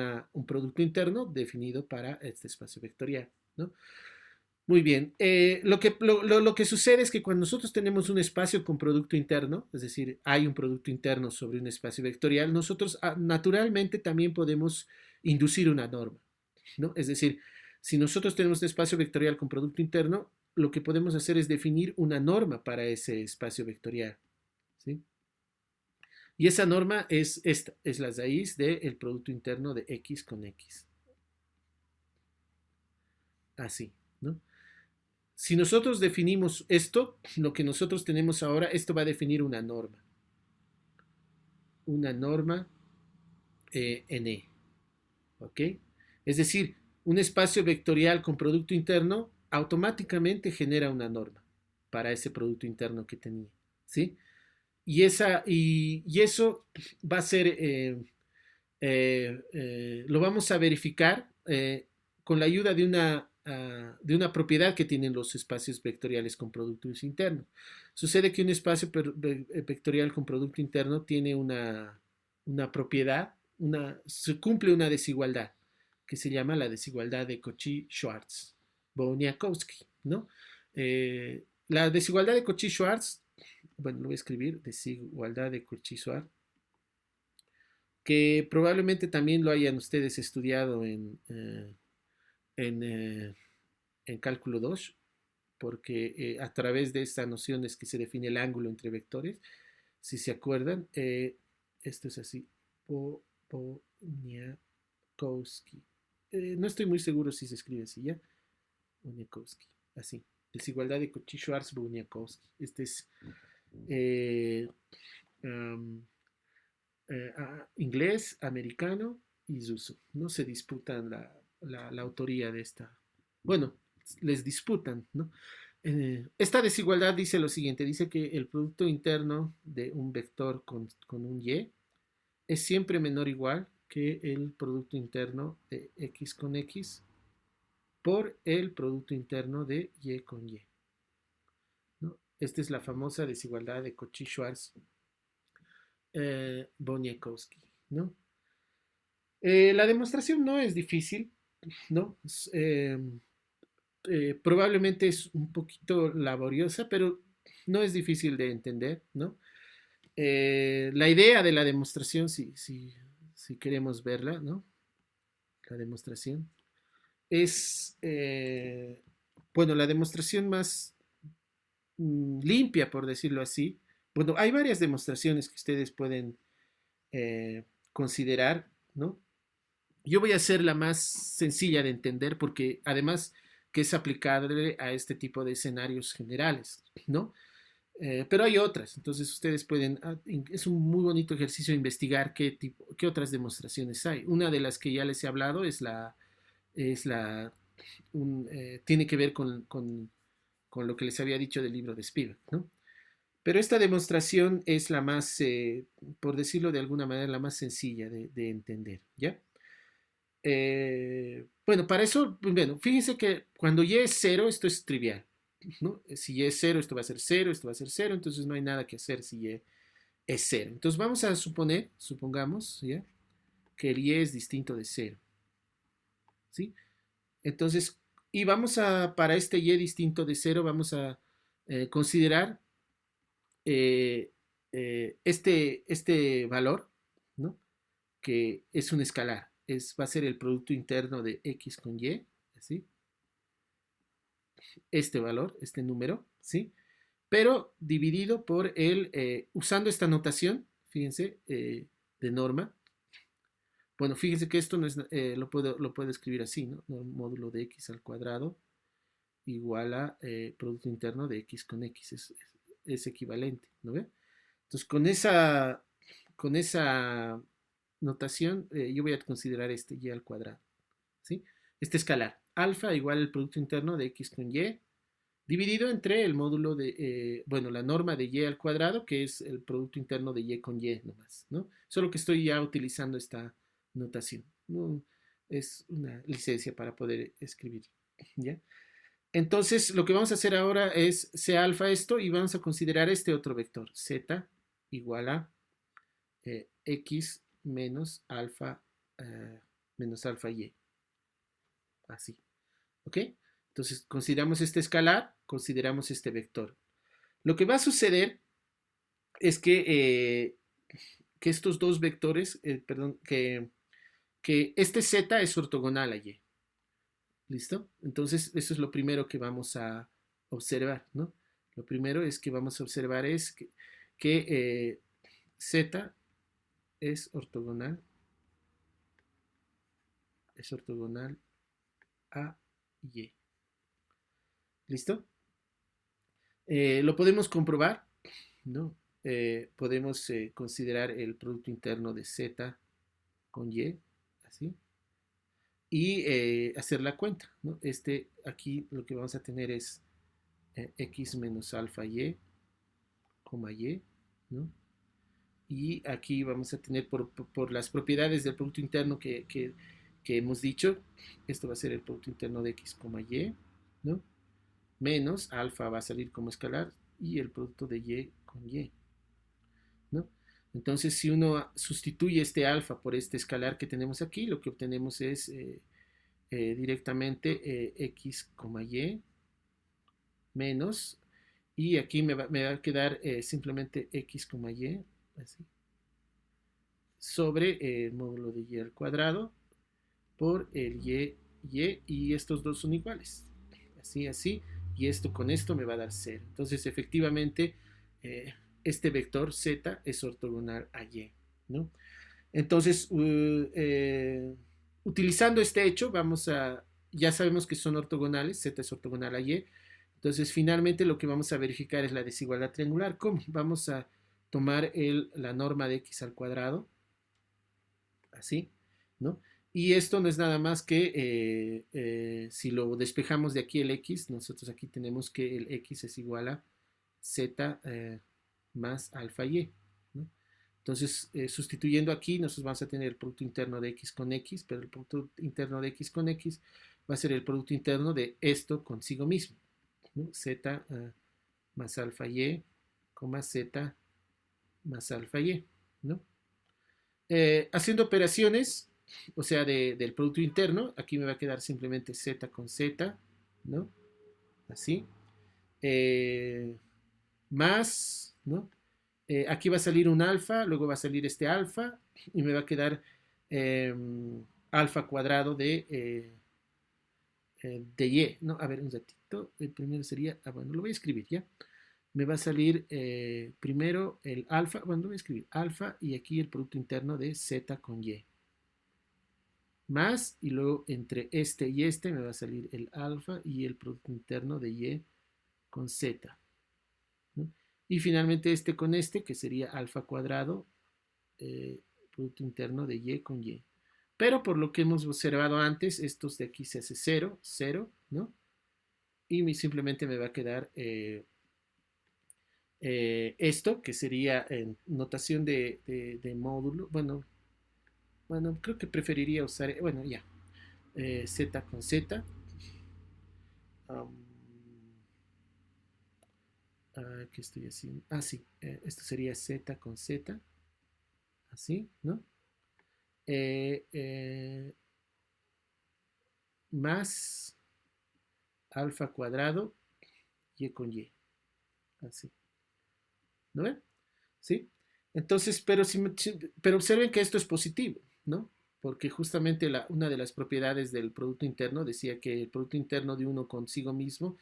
producto interno definido para este espacio vectorial, ¿no? Muy bien. Lo que sucede es que cuando nosotros tenemos un espacio con producto interno, es decir, hay un producto interno sobre un espacio vectorial, nosotros naturalmente también podemos inducir una norma, ¿no? Es decir, si nosotros tenemos un espacio vectorial con producto interno, lo que podemos hacer es definir una norma para ese espacio vectorial, ¿sí? Y esa norma es esta, es la raíz del producto interno de x con x. Así, ¿no? Si nosotros definimos esto, lo que nosotros tenemos ahora, esto va a definir una norma. Una norma en E. ¿Ok? Es decir, un espacio vectorial con producto interno automáticamente genera una norma para ese producto interno que tenía. ¿Sí? Y eso va a ser lo vamos a verificar con la ayuda de de una propiedad que tienen los espacios vectoriales con productos internos. Sucede que un espacio vectorial con producto interno tiene una propiedad, se cumple una desigualdad que se llama la desigualdad de Cauchy-Schwarz-Boniakowski, ¿no? La desigualdad de Cauchy-Schwarz, bueno, lo voy a escribir, desigualdad de Cauchy-Schwarz, que probablemente también lo hayan ustedes estudiado en, eh, en cálculo 2, porque a través de esta noción es que se define el ángulo entre vectores, si se acuerdan, esto es así, Boniakowski. No estoy muy seguro si se escribe así, ¿ya? Boniakowski, así. Desigualdad de Cauchy-Schwarz-Boniakowski. Este es um, inglés, americano y Zuso. No se disputan la autoría de esta. Bueno, les disputan, ¿no? Esta desigualdad dice lo siguiente, dice que el producto interno de un vector con un y es siempre menor o igual que el producto interno de x con x por el producto interno de y con y, ¿no? Esta es la famosa desigualdad de Cauchy-Schwarz Boniakowski, ¿no? La demostración no es difícil, ¿no? Probablemente es un poquito laboriosa, pero no es difícil de entender, ¿no? La idea de la demostración, si queremos verla, ¿no? La demostración es, bueno, la demostración más limpia, por decirlo así. Bueno, hay varias demostraciones que ustedes pueden considerar, ¿no? Yo voy a hacer la más sencilla de entender porque además que es aplicable a este tipo de escenarios generales, ¿no? Pero hay otras, entonces ustedes pueden, es un muy bonito ejercicio investigar qué otras demostraciones hay. Una de las que ya les he hablado tiene que ver con lo que les había dicho del libro de Spivak, ¿no? Pero esta demostración es la más, por decirlo de alguna manera, la más sencilla de entender, ¿ya? Bueno, para eso, bueno, fíjense que cuando y es cero, esto es trivial, ¿no? Si y es cero, esto va a ser cero, esto va a ser cero, entonces no hay nada que hacer si y es cero. Entonces vamos a supongamos, ¿ya? Que el y es distinto de cero, ¿sí? Entonces, y para este y distinto de cero, vamos a considerar eh, este valor, ¿no? Que es un escalar, va a ser el producto interno de x con y, ¿sí? Este valor, este número, ¿sí? Pero dividido por usando esta notación, fíjense, de norma. Bueno, fíjense que esto no es, lo puedo escribir así, ¿no? Módulo de x al cuadrado igual a producto interno de x con x, es equivalente, ¿no ve? Entonces, con esa notación, yo voy a considerar este y al cuadrado, ¿sí? Este escalar, alfa igual al producto interno de x con y, dividido entre el módulo bueno, la norma de y al cuadrado, que es el producto interno de y con y nomás, ¿no? Solo que estoy ya utilizando esta notación, ¿no? Es una licencia para poder escribir, ¿ya? Entonces, lo que vamos a hacer ahora es C alfa esto y vamos a considerar este otro vector, z igual a x menos alfa y, así, ¿ok? Entonces, consideramos este escalar, consideramos este vector. Lo que va a suceder es que estos dos vectores, perdón, que este z es ortogonal a y. ¿Listo? Entonces, eso es lo primero que vamos a observar, ¿no? Lo primero es que vamos a observar es que z es ortogonal a y. ¿Listo? Lo podemos comprobar, ¿no? Podemos considerar el producto interno de z con y, así, y hacer la cuenta, ¿no? Aquí lo que vamos a tener es x menos alfa y, y, ¿no? Y aquí vamos a tener por las propiedades del producto interno que que hemos dicho, esto va a ser el Producto Interno de X, Y, ¿no? Menos alfa va a salir como escalar y el producto de Y con Y, ¿no? Entonces, si uno sustituye este alfa por este escalar que tenemos aquí, lo que obtenemos es directamente X, Y menos, y aquí me va a quedar simplemente X, Y, así, sobre el módulo de Y al cuadrado por el y estos dos son iguales. Así, así, y esto con esto me va a dar 0. Entonces, efectivamente, este vector z es ortogonal a y, ¿no? Entonces, utilizando este hecho, ya sabemos que son ortogonales, z es ortogonal a y. Entonces, finalmente lo que vamos a verificar es la desigualdad triangular. ¿Cómo? Vamos a tomar la norma de x al cuadrado, así, ¿no? Y esto no es nada más que, si lo despejamos de aquí el x, nosotros aquí tenemos que el x es igual a z más alfa y, ¿no? Entonces, sustituyendo aquí, nosotros vamos a tener el producto interno de x con x, pero el producto interno de x con x va a ser el producto interno de esto consigo mismo, ¿no? Z más alfa y, z más alfa y, ¿no? Haciendo operaciones, o sea, del producto interno, aquí me va a quedar simplemente z con z, ¿no? Así. Más, ¿no? Aquí va a salir un alfa, luego va a salir este alfa, y me va a quedar alfa cuadrado de y, ¿no? A ver, un ratito. El primero sería, bueno, lo voy a escribir ya. Me va a salir primero el alfa, bueno, lo voy a escribir alfa y aquí el producto interno de z con y. Más, y luego entre este y este me va a salir el alfa y el producto interno de y con z, ¿no? Y finalmente este con este, que sería alfa cuadrado, producto interno de y con y. Pero por lo que hemos observado antes, estos de aquí se hace 0, 0, ¿no? Y simplemente me va a quedar esto, que sería en notación de módulo. Bueno, creo que preferiría usar, bueno, ya, z con z. Um, ¿Qué estoy haciendo? Ah, sí, esto sería z con z, así, ¿no? Eh, eh, más alfa cuadrado y con y, así, ¿no ven? ¿Sí? Entonces, pero observen que esto es positivo, ¿no? Porque justamente una de las propiedades del producto interno decía que el producto interno de uno consigo mismo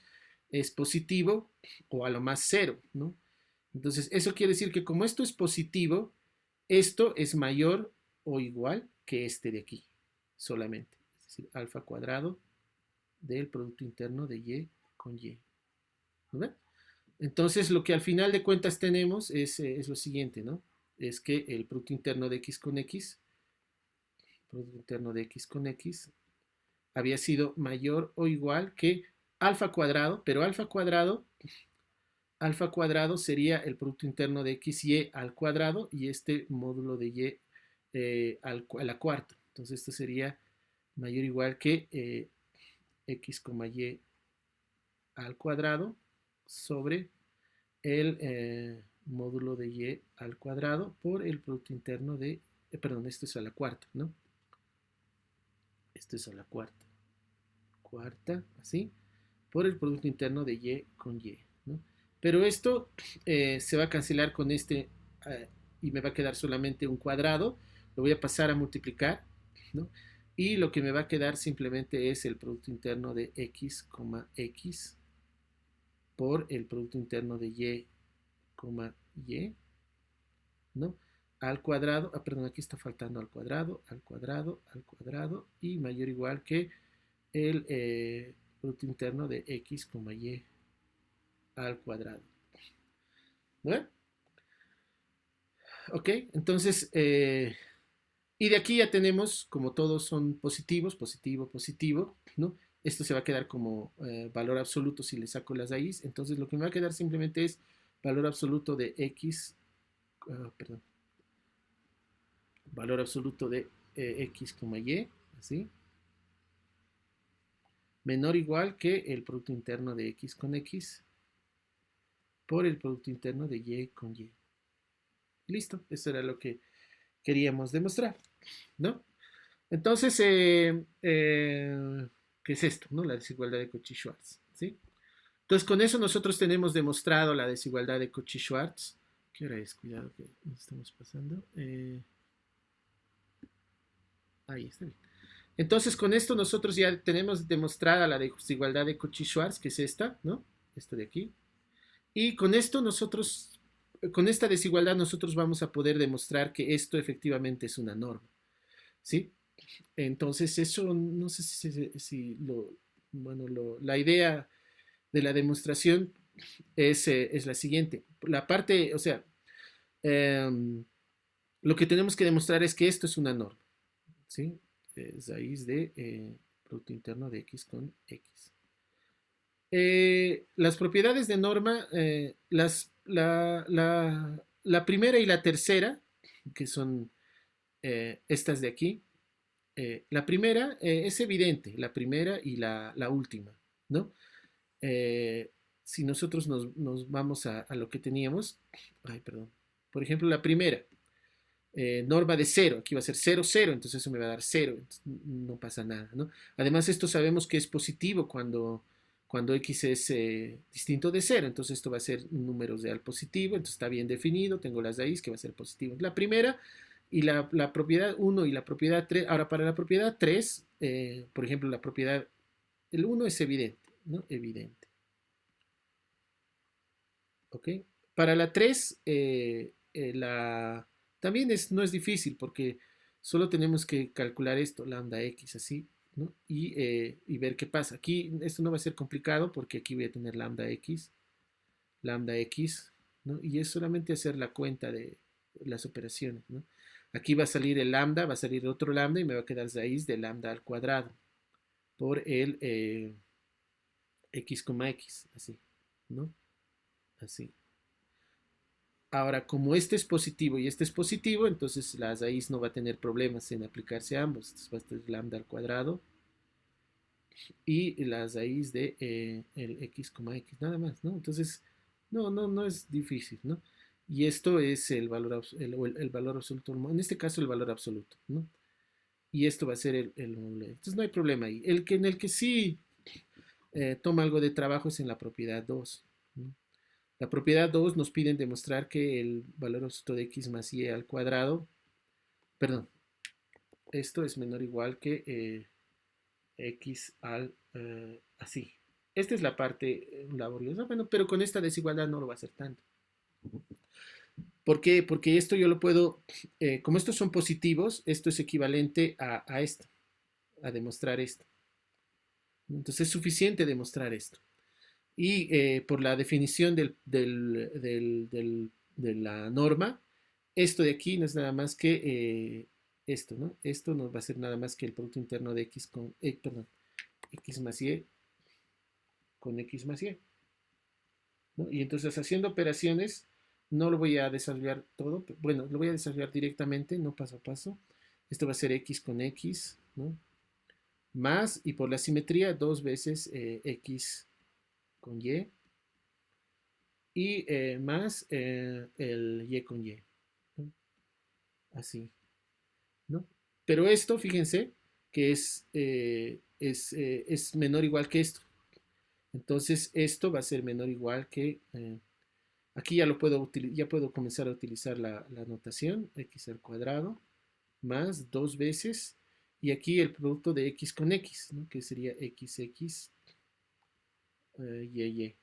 es positivo o a lo más cero, ¿no? Entonces, eso quiere decir que como esto es positivo, esto es mayor o igual que este de aquí, solamente. Es decir, alfa cuadrado del producto interno de y con y. ¿No ven? Entonces, lo que al final de cuentas tenemos es lo siguiente, ¿no? Es que el producto interno de x con x, producto interno de x con x, había sido mayor o igual que alfa cuadrado, pero alfa cuadrado sería el producto interno de x y al cuadrado y este módulo de y a la cuarta. Entonces, esto sería mayor o igual que x, y al cuadrado sobre el módulo de y al cuadrado por el producto interno de, perdón, esto es a la cuarta, ¿no? Esto es a la cuarta, así, por el producto interno de y con y, ¿no? Pero esto se va a cancelar con este y me va a quedar solamente un cuadrado, lo voy a pasar a multiplicar, ¿no? Y lo que me va a quedar simplemente es el producto interno de x, x por el producto interno de y, y, ¿no? Al cuadrado, perdón, aquí está faltando al cuadrado, al cuadrado, al cuadrado, y mayor o igual que el producto interno de x, y al cuadrado. ¿No? Ok, entonces, y de aquí ya tenemos, como todos son positivos, positivo, positivo, ¿no? Esto se va a quedar como valor absoluto si le saco las raíces. Entonces, lo que me va a quedar simplemente es valor absoluto de x, perdón, valor absoluto de x, y, así, menor o igual que el Producto Interno de X con X por el Producto Interno de Y con Y. Listo, eso era lo que queríamos demostrar, ¿no? Entonces, ¿qué es esto? ¿No? La desigualdad de Cauchy-Schwarz, ¿sí? Entonces, con eso nosotros tenemos demostrado la desigualdad de Cauchy-Schwarz. ¿Qué hora es? Cuidado que nos estamos pasando. Ahí está bien. Entonces, con esto nosotros ya tenemos demostrada la desigualdad de Cauchy-Schwarz, que es esta, ¿no? Esto de aquí. Y con esto nosotros, con esta desigualdad nosotros vamos a poder demostrar que esto efectivamente es una norma, ¿sí? Entonces, eso no sé si bueno, la idea de la demostración es la siguiente. La parte, o sea, eh, lo que tenemos que demostrar es que esto es una norma, ¿sí? Es raíz de Producto Interno de X con X. Las propiedades de norma, la primera y la tercera, que son estas de aquí, la primera es evidente, la primera y la última, ¿no? Eh, si nosotros nos vamos a lo que teníamos, ay, perdón, por ejemplo, la primera, norma de cero, aquí va a ser cero, cero, entonces eso me va a dar cero, no pasa nada, ¿no? Además, esto sabemos que es positivo cuando x es distinto de cero, entonces esto va a ser un número real positivo, entonces está bien definido, tengo las raíces que va a ser positivo. La primera y la propiedad 1 y la propiedad 3, ahora para la propiedad 3, por ejemplo, la propiedad, el 1 es evidente, ¿no? Evidente. ¿Ok? Para la 3, también no es difícil porque solo tenemos que calcular esto, lambda x, así, ¿no? Y ver qué pasa. Aquí esto no va a ser complicado porque aquí voy a tener lambda x, ¿no? Y es solamente hacer la cuenta de las operaciones, ¿no? Aquí va a salir el lambda, va a salir otro lambda y me va a quedar raíz de lambda al cuadrado por el x, así, ¿no? Así. Ahora, como este es positivo y este es positivo, entonces la raíz no va a tener problemas en aplicarse a ambos. Entonces va a estar lambda al cuadrado y la raíz de el x, nada más, ¿no? Entonces, no es difícil, ¿no? Y esto es el valor, el valor absoluto, en este caso el valor absoluto, ¿no? Y esto va a ser el módulo. Entonces no hay problema ahí. En el que sí toma algo de trabajo es en la propiedad 2, ¿no? La propiedad 2 nos piden demostrar que el valor absoluto de x más y al cuadrado, perdón, esto es menor o igual que x al así. Esta es la parte laboriosa, bueno, pero con esta desigualdad no lo va a hacer tanto. ¿Por qué? Porque esto yo lo puedo, como estos son positivos, esto es equivalente a esto, a demostrar esto. Entonces es suficiente demostrar esto. Y por la definición de la norma, esto de aquí no es nada más que esto, ¿no? Esto no va a ser nada más que el Producto Interno de x con, perdón, x más y con x más y, ¿no? Y entonces haciendo operaciones, no lo voy a desarrollar todo, bueno, lo voy a desarrollar directamente, no paso a paso. Esto va a ser x con x, ¿no? Más, y por la simetría, dos veces x con y más el y con y, ¿no? Así, ¿no? Pero esto, fíjense, que es menor o igual que esto. Entonces, esto va a ser menor o igual que, aquí ya lo puedo ya puedo comenzar a utilizar la notación, x al cuadrado, más dos veces, y aquí el producto de x con x, ¿no? Que sería xx, y.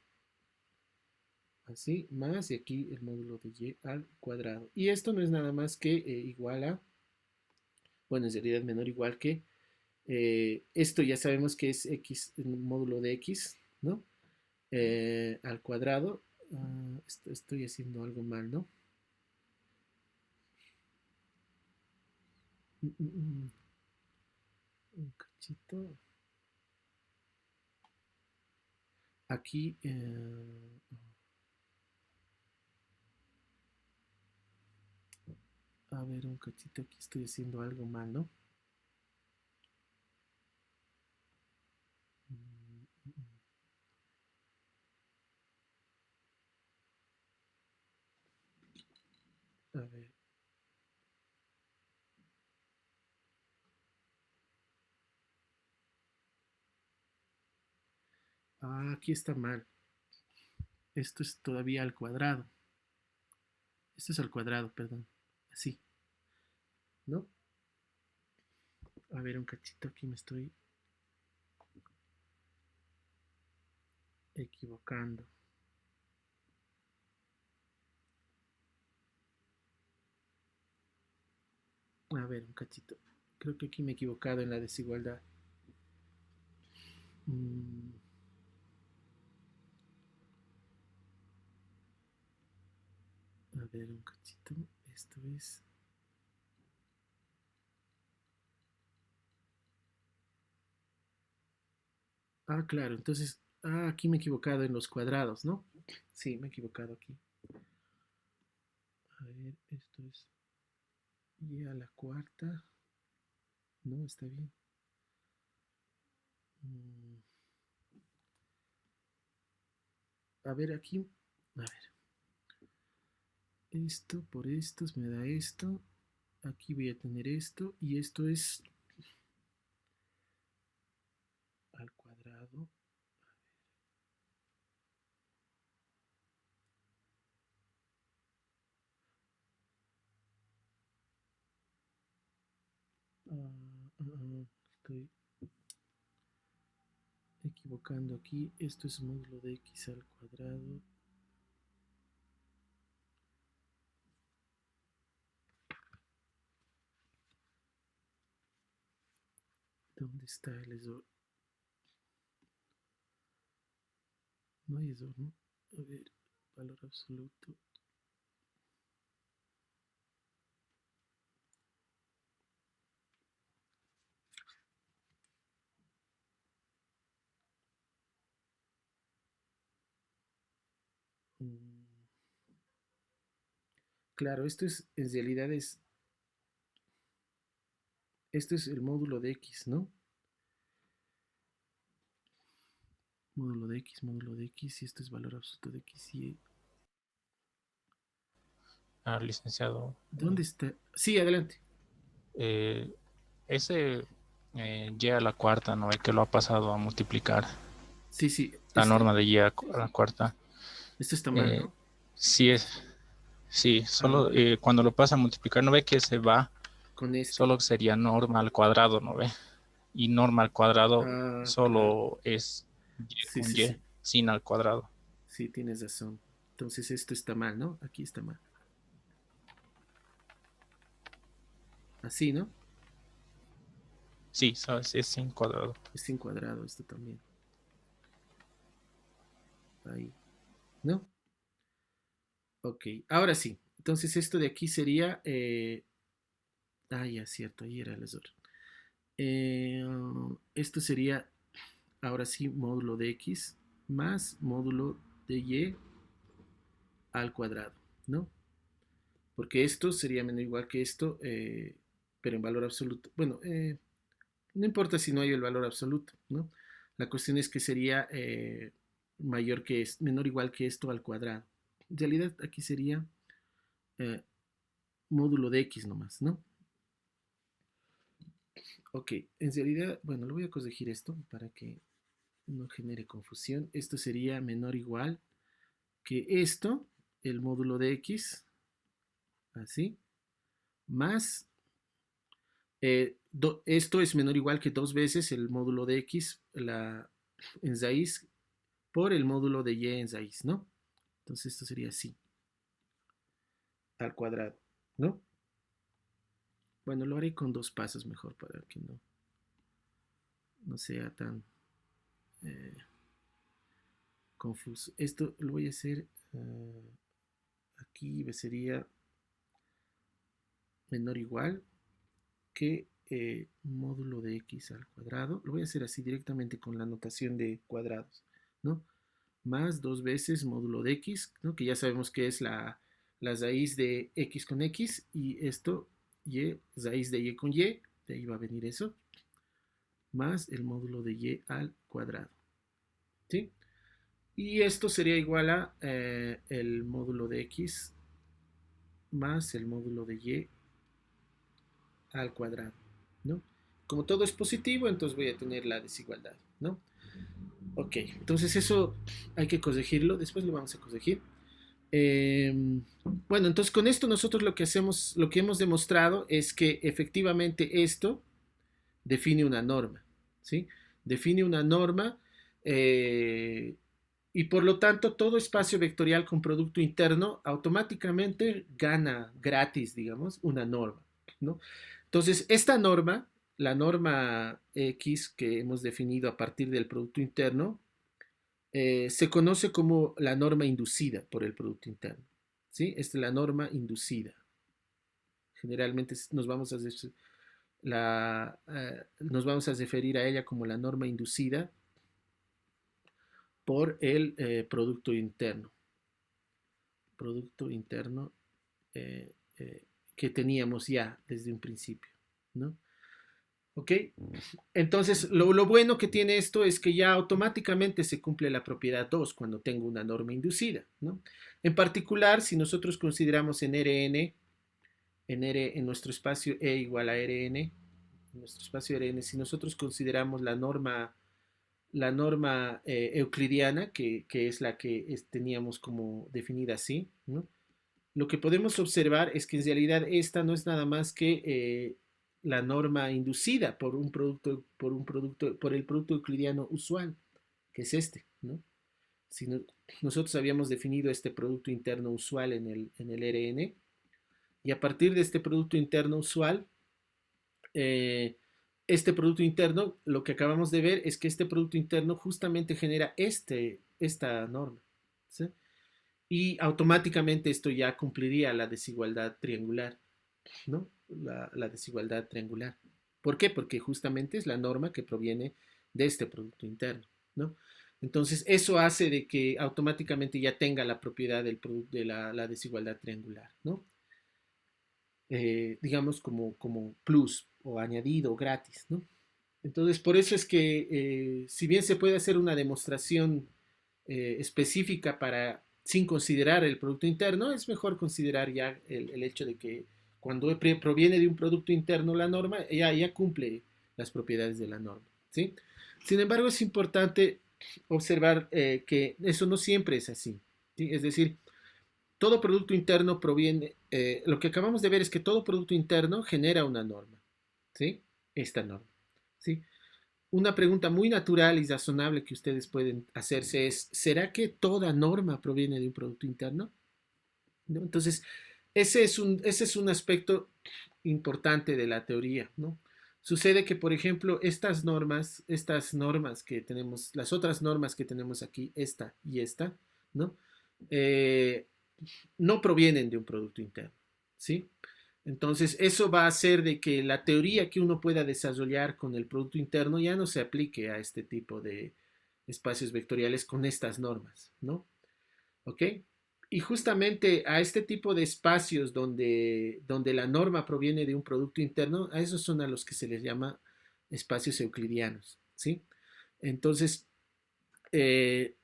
Así, más, y aquí el módulo de y al cuadrado. Y esto no es nada más que igual a, bueno, en realidad menor o igual que, esto ya sabemos que es x, el módulo de x, ¿no? Al cuadrado. Estoy haciendo algo mal, ¿no? Un cachito. Aquí, a ver, un cachito, aquí estoy haciendo algo mal, ¿no? A ver. Ah, aquí está mal. Esto es todavía al cuadrado. Esto es al cuadrado, perdón. Así, ¿no? A ver, un cachito, aquí me estoy equivocando. A ver, un cachito. Creo que aquí me he equivocado en la desigualdad. Mm, a ver, un cachito. Esto es... Ah, claro. Entonces, aquí me he equivocado en los cuadrados, ¿no? Sí, me he equivocado aquí. A ver, esto es y a la cuarta. No, está bien. Mm, a ver, aquí. A ver. Esto por estos me da esto. Aquí voy a tener esto. Y esto es al cuadrado. Estoy equivocando aquí. Esto es módulo de x al cuadrado. ¿Dónde está el ESOR? No hay ESOR, ¿no? A ver, valor absoluto. Mm, claro, esto es, en realidad es, esto es el módulo de x, ¿no? Módulo de x, y esto es valor absoluto de x y... Licenciado. ¿Dónde está? Sí, adelante. Eh, ese y a la cuarta, ¿no ve que lo ha pasado a multiplicar? Sí, sí, La este, norma de y a la cuarta. esto está mal, Eh, ¿no? sí, sí, Ah, solo cuando lo pasa a multiplicar, ¿no ve que se va? con este. Solo sería norma al cuadrado, ¿no ve? Y norma al cuadrado Ah, claro. solo es y Sí, con sí, y, sí. sin al cuadrado. Sí, tienes razón. Entonces esto está mal, ¿no? Aquí está mal. Así, ¿no? Sí, sabes, es sin cuadrado. Es sin cuadrado esto también. Ahí, ¿no? Ok, ahora sí. Entonces esto de aquí sería... ya, cierto, ahí era el error. Esto sería, ahora sí, módulo de x más módulo de y al cuadrado, ¿no? Porque esto sería menos igual que esto, pero en valor absoluto. Bueno, no importa si no hay el valor absoluto, ¿no? La cuestión es que sería mayor que es, menor o igual que esto al cuadrado. En realidad aquí sería eh, módulo de x nomás, ¿no? Ok, en realidad, bueno, lo voy a corregir esto para que no genere confusión. Esto sería menor o igual que esto, el módulo de x, así, más esto es menor o igual que dos veces el módulo de x en raíz por el módulo de y en raíz, ¿no? Entonces esto sería así, al cuadrado, ¿no? Bueno, lo haré con dos pasos mejor para que no sea tan eh, confuso. Esto lo voy a hacer aquí, sería menor o igual que módulo de x al cuadrado. Lo voy a hacer así directamente con la notación de cuadrados, ¿no? Más dos veces módulo de x, ¿no? Que ya sabemos que es la raíz de x con x, y esto, y, raíz de y con y, de ahí va a venir eso, más el módulo de y al cuadrado, ¿sí? Y esto sería igual a el módulo de x más el módulo de y al cuadrado, ¿no? Como todo es positivo, entonces voy a tener la desigualdad, ¿no? Ok, entonces eso hay que corregirlo, después lo vamos a corregir. Eh, bueno, entonces con esto nosotros lo que hacemos, lo que hemos demostrado es que efectivamente esto define una norma, ¿sí? Define una norma y por lo tanto todo espacio vectorial con producto interno automáticamente gana gratis, digamos, una norma, ¿no? Entonces, esta norma, la norma X que hemos definido a partir del producto interno, se conoce como la norma inducida por el producto interno, ¿sí? Esta es la norma inducida. Generalmente nos vamos a referir a ella como la norma inducida por el producto interno. Producto interno eh, eh, que teníamos ya desde un principio, ¿no? ¿Ok? Entonces, lo bueno que tiene esto es que ya automáticamente se cumple la propiedad 2 cuando tengo una norma inducida, ¿no? En particular, si nosotros consideramos en Rn, en nuestro espacio E igual a Rn, en nuestro espacio Rn, si nosotros consideramos la norma euclidiana, que es la que teníamos como definida así, ¿no? Lo que podemos observar es que en realidad esta no es nada más que la norma inducida por el producto euclidiano usual, que es este, ¿no? Si no- Nosotros habíamos definido este producto interno usual en el Rn, y a partir de este producto interno usual, eh, este producto interno, lo que acabamos de ver es que este producto interno justamente genera esta norma, ¿sí? Y automáticamente esto ya cumpliría la desigualdad triangular, ¿no? La desigualdad triangular. ¿Por qué? Porque justamente es la norma que proviene de este producto interno, ¿no? Entonces, eso hace de que automáticamente ya tenga la propiedad de la desigualdad triangular, ¿no? Digamos como plus o añadido o gratis, ¿no? Entonces, por eso es que si bien se puede hacer una demostración específica sin considerar el producto interno, es mejor considerar ya el hecho de que cuando proviene de un producto interno la norma, ya cumple las propiedades de la norma, ¿sí? Sin embargo, es importante observar que eso no siempre es así, ¿sí? Es decir, todo producto interno proviene, lo que acabamos de ver es que todo producto interno genera una norma, ¿sí? Esta norma, ¿sí? Una pregunta muy natural y razonable que ustedes pueden hacerse es, ¿será que toda norma proviene de un producto interno? ¿No? Entonces, ese es un aspecto importante de la teoría, ¿no? Sucede que, por ejemplo, estas normas que tenemos, las otras normas que tenemos aquí, esta y esta, ¿no? Eh, no provienen de un producto interno, ¿sí? Entonces, eso va a hacer de que la teoría que uno pueda desarrollar con el producto interno ya no se aplique a este tipo de espacios vectoriales con estas normas, ¿no? ¿Ok? Y justamente a este tipo de espacios donde la norma proviene de un producto interno, a esos son a los que se les llama espacios euclidianos, ¿sí? Entonces, eh,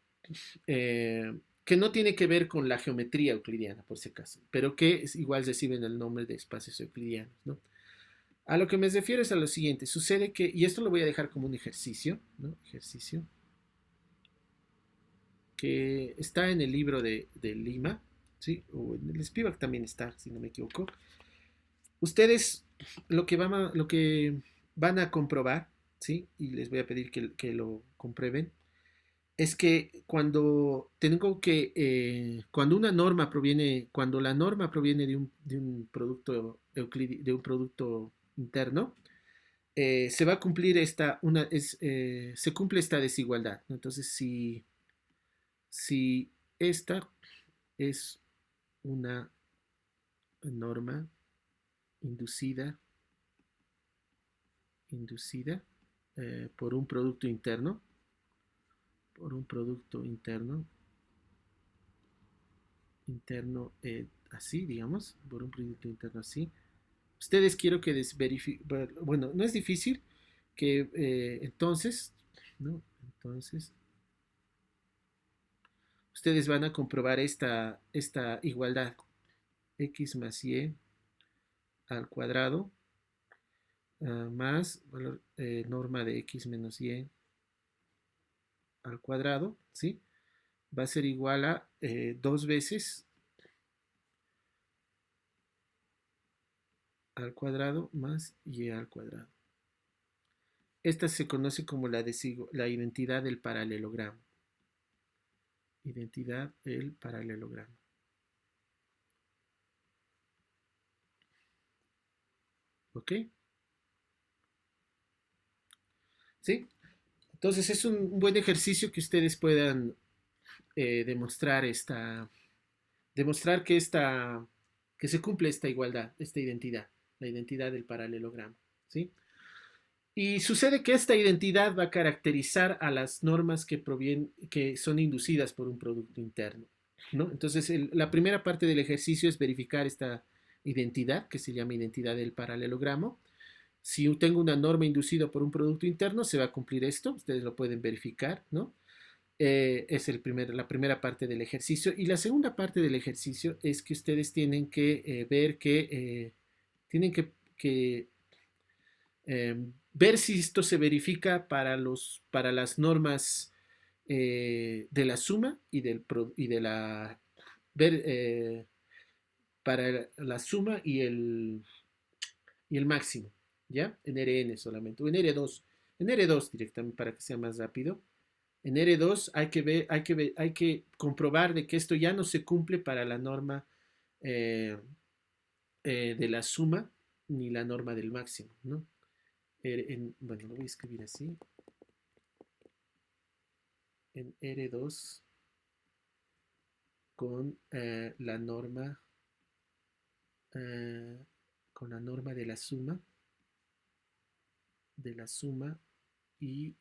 que no tiene que ver con la geometría euclidiana, por si acaso, pero que igual reciben el nombre de espacios euclidianos, ¿no? A lo que me refiero es a lo siguiente, sucede que, y esto lo voy a dejar como un ejercicio, ¿no? Ejercicio, que está en el libro de Lima, ¿sí? O en el Spivak también está, si no me equivoco. Ustedes lo que van a comprobar, ¿sí? Y les voy a pedir que lo comprueben, es que cuando la norma proviene de un producto de un producto interno, se va a cumplir se cumple esta desigualdad, ¿no? Entonces, si esta es una norma inducida, inducida por un producto interno, por un producto interno así, digamos, por un producto interno así. Ustedes quiero que verifiquen, bueno, no es difícil que entonces, ¿no? Entonces, ustedes van a comprobar esta igualdad, x más y al cuadrado más valor, norma de x menos y al cuadrado, ¿sí? Va a ser igual a 2 veces al cuadrado más y al cuadrado. Esta se conoce como la identidad del paralelogramo. Identidad del paralelogramo. ¿Ok? ¿Sí? Entonces es un buen ejercicio que ustedes puedan demostrar que se cumple esta igualdad, esta identidad, la identidad del paralelogramo, ¿sí? Y sucede que esta identidad va a caracterizar a las normas que son inducidas por un producto interno, ¿no? Entonces, la primera parte del ejercicio es verificar esta identidad, que se llama identidad del paralelogramo. Si tengo una norma inducida por un producto interno, se va a cumplir esto, ustedes lo pueden verificar, ¿no? Es la primera parte del ejercicio. Y la segunda parte del ejercicio es que ustedes tienen que ver tienen que ver si esto se verifica para las normas de la suma y de la ver para la suma y el máximo, ¿ya? En Rn solamente, o en R2 directamente para que sea más rápido. En R2 hay que comprobar de que esto ya no se cumple para la norma eh, de la suma ni la norma del máximo, ¿no? Bueno, lo voy a escribir así. En R2 con la norma eh, de la suma y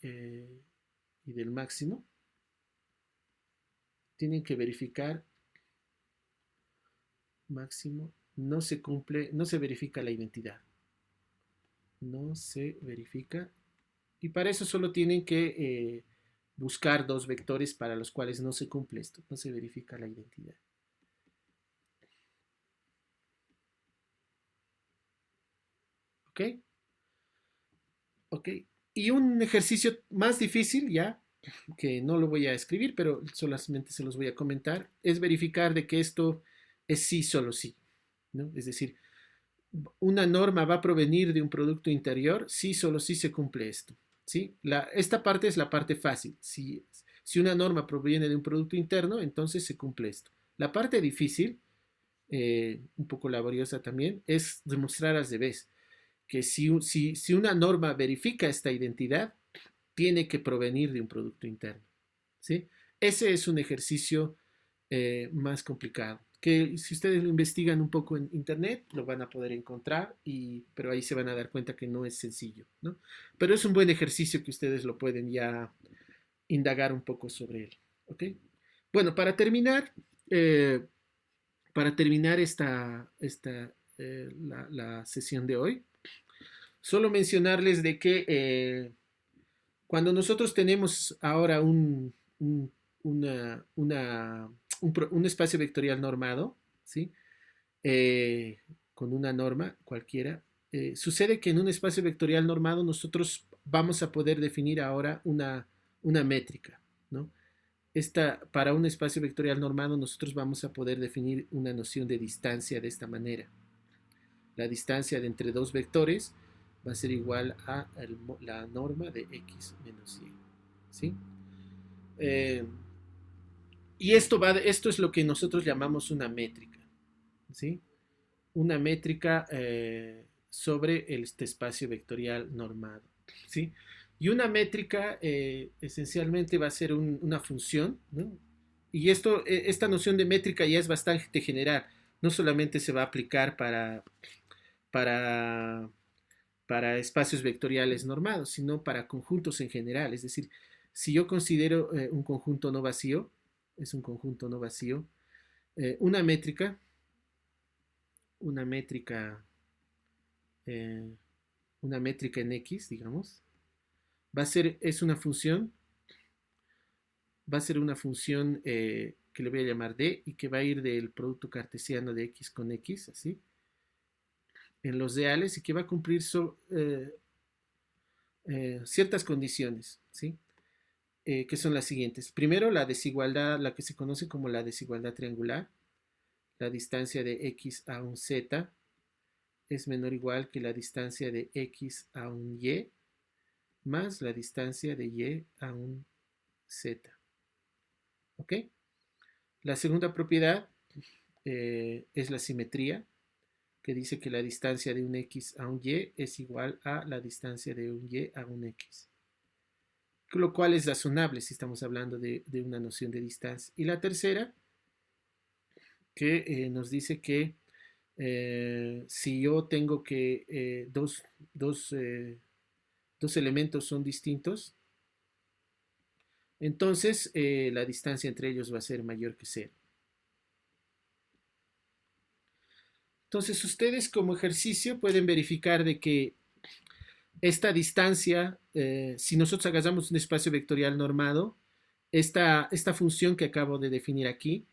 del máximo, tienen que verificar máximo, no se cumple, no se verifica la identidad, no se verifica, y para eso solo tienen que buscar dos vectores para los cuales no se cumple esto, no se verifica la identidad. ¿Ok? ¿Ok? Y un ejercicio más difícil, ya, que no lo voy a escribir, pero solamente se los voy a comentar, es verificar de que esto es sí, solo sí, ¿no? Es decir, una norma va a provenir de un producto interior si solo si se cumple esto, ¿sí? Esta parte es la parte fácil. Si una norma proviene de un producto interno, entonces se cumple esto. La parte difícil, un poco laboriosa también, es demostrar al revés, que si una norma verifica esta identidad, tiene que provenir de un producto interno, ¿sí? Ese es un ejercicio más complicado, que si ustedes lo investigan un poco en internet, lo van a poder encontrar, pero ahí se van a dar cuenta que no es sencillo, ¿no? Pero es un buen ejercicio que ustedes lo pueden ya indagar un poco sobre él, ¿ok? Bueno, eh, para terminar la sesión de hoy, solo mencionarles de que cuando nosotros tenemos ahora un espacio vectorial normado, ¿sí? Eh, con una norma cualquiera, sucede que en un espacio vectorial normado nosotros vamos a poder definir ahora una métrica, ¿no? Para un espacio vectorial normado nosotros vamos a poder definir una noción de distancia de esta manera. La distancia de entre dos vectores va a ser igual a la norma de x menos y, ¿sí? Eh, y esto es lo que nosotros llamamos una métrica, ¿sí? Una métrica sobre este espacio vectorial normado, ¿sí? Y una métrica esencialmente va a ser una función, ¿no? Y esta noción de métrica ya es bastante general, no solamente se va a aplicar para, para espacios vectoriales normados, sino para conjuntos en general. Es decir, si yo considero un conjunto no vacío, es un conjunto no vacío, eh, una métrica, una métrica, eh, una métrica en X, digamos, es una función, va a ser una función que le voy a llamar D, y que va a ir del producto cartesiano de X con X, así, en los reales, y que va a cumplir ciertas condiciones, ¿sí? Que son las siguientes. Primero, la desigualdad, la que se conoce como la desigualdad triangular. La distancia de X a un Z es menor o igual que la distancia de X a un Y más la distancia de Y a un Z. ¿Ok? La segunda propiedad es la simetría, que dice que la distancia de un X a un Y es igual a la distancia de un Y a un X. Lo cual es razonable si estamos hablando de una noción de distancia. Y la tercera, que nos dice que si yo tengo que dos elementos son distintos, entonces la distancia entre ellos va a ser mayor que cero. Entonces ustedes como ejercicio pueden verificar de que esta distancia, si nosotros agarramos un espacio vectorial normado, esta función que acabo de definir aquí,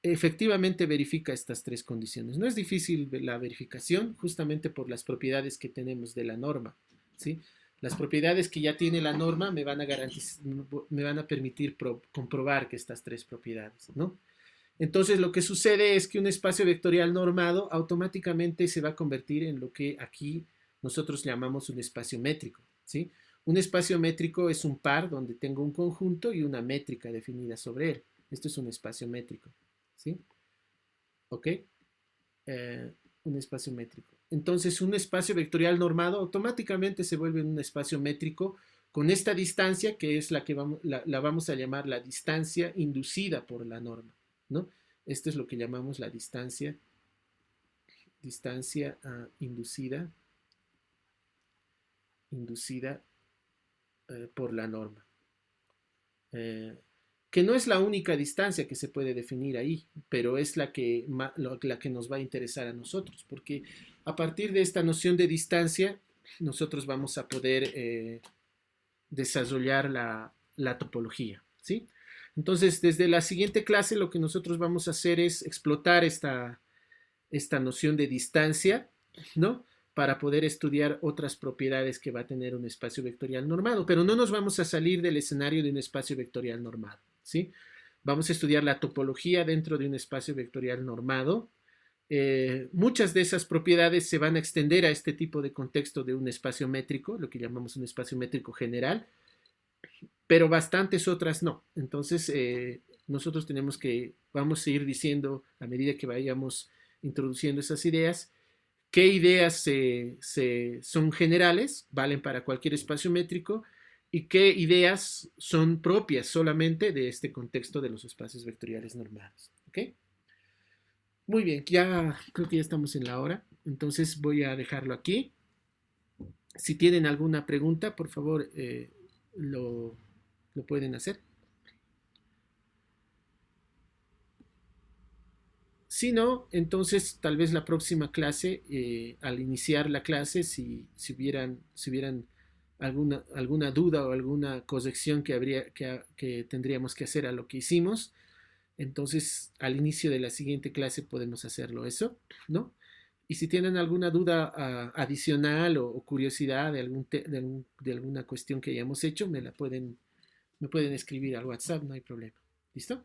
efectivamente verifica estas tres condiciones. No es difícil la verificación, justamente por las propiedades que tenemos de la norma, ¿sí? Las propiedades que ya tiene la norma me van a permitir comprobar que estas tres propiedades, ¿no? Entonces lo que sucede es que un espacio vectorial normado automáticamente se va a convertir en lo que aquí nosotros llamamos un espacio métrico, ¿sí? Un espacio métrico es un par donde tengo un conjunto y una métrica definida sobre él. Esto es un espacio métrico, ¿sí? ¿Ok? Un espacio métrico. Entonces, un espacio vectorial normado automáticamente se vuelve un espacio métrico con esta distancia que es la que la vamos a llamar la distancia inducida por la norma, ¿no? Esto es lo que llamamos la distancia inducida por la norma. Que no es la única distancia que se puede definir ahí, pero es la que nos va a interesar a nosotros, porque a partir de esta noción de distancia, nosotros vamos a poder desarrollar la topología, ¿sí? Entonces, desde la siguiente clase, lo que nosotros vamos a hacer es explotar esta noción de distancia, ¿no? Para poder estudiar otras propiedades que va a tener un espacio vectorial normado, pero no nos vamos a salir del escenario de un espacio vectorial normado, ¿sí? Vamos a estudiar la topología dentro de un espacio vectorial normado. Muchas de esas propiedades se van a extender a este tipo de contexto de un espacio métrico, lo que llamamos un espacio métrico general, pero bastantes otras no. Entonces, nosotros vamos a ir diciendo a medida que vayamos introduciendo esas ideas, qué ideas son generales, valen para cualquier espacio métrico, y qué ideas son propias solamente de este contexto de los espacios vectoriales normados. ¿Ok? Muy bien, ya creo que ya estamos en la hora, entonces voy a dejarlo aquí. Si tienen alguna pregunta, por favor, lo pueden hacer. Si no, entonces tal vez la próxima clase, al iniciar la clase, si hubieran alguna duda o alguna corrección que tendríamos que hacer a lo que hicimos, entonces al inicio de la siguiente clase podemos hacerlo eso, ¿no? Y si tienen alguna duda adicional o curiosidad de alguna cuestión que hayamos hecho, me pueden escribir al WhatsApp, no hay problema. ¿Listo?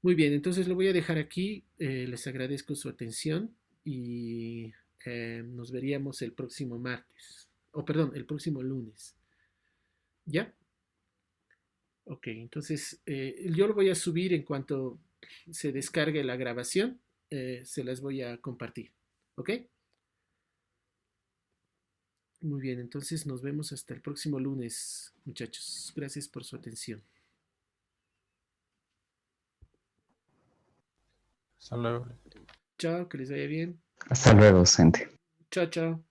Muy bien, entonces lo voy a dejar aquí. Les agradezco su atención y nos veríamos el próximo martes. O perdón, el próximo lunes. ¿Ya? Ok, entonces yo lo voy a subir en cuanto se descargue la grabación. Se las voy a compartir. ¿Ok? Muy bien, entonces nos vemos hasta el próximo lunes, muchachos. Gracias por su atención. Hasta luego. Chao, que les vaya bien. Hasta luego, docente. Chao, chao.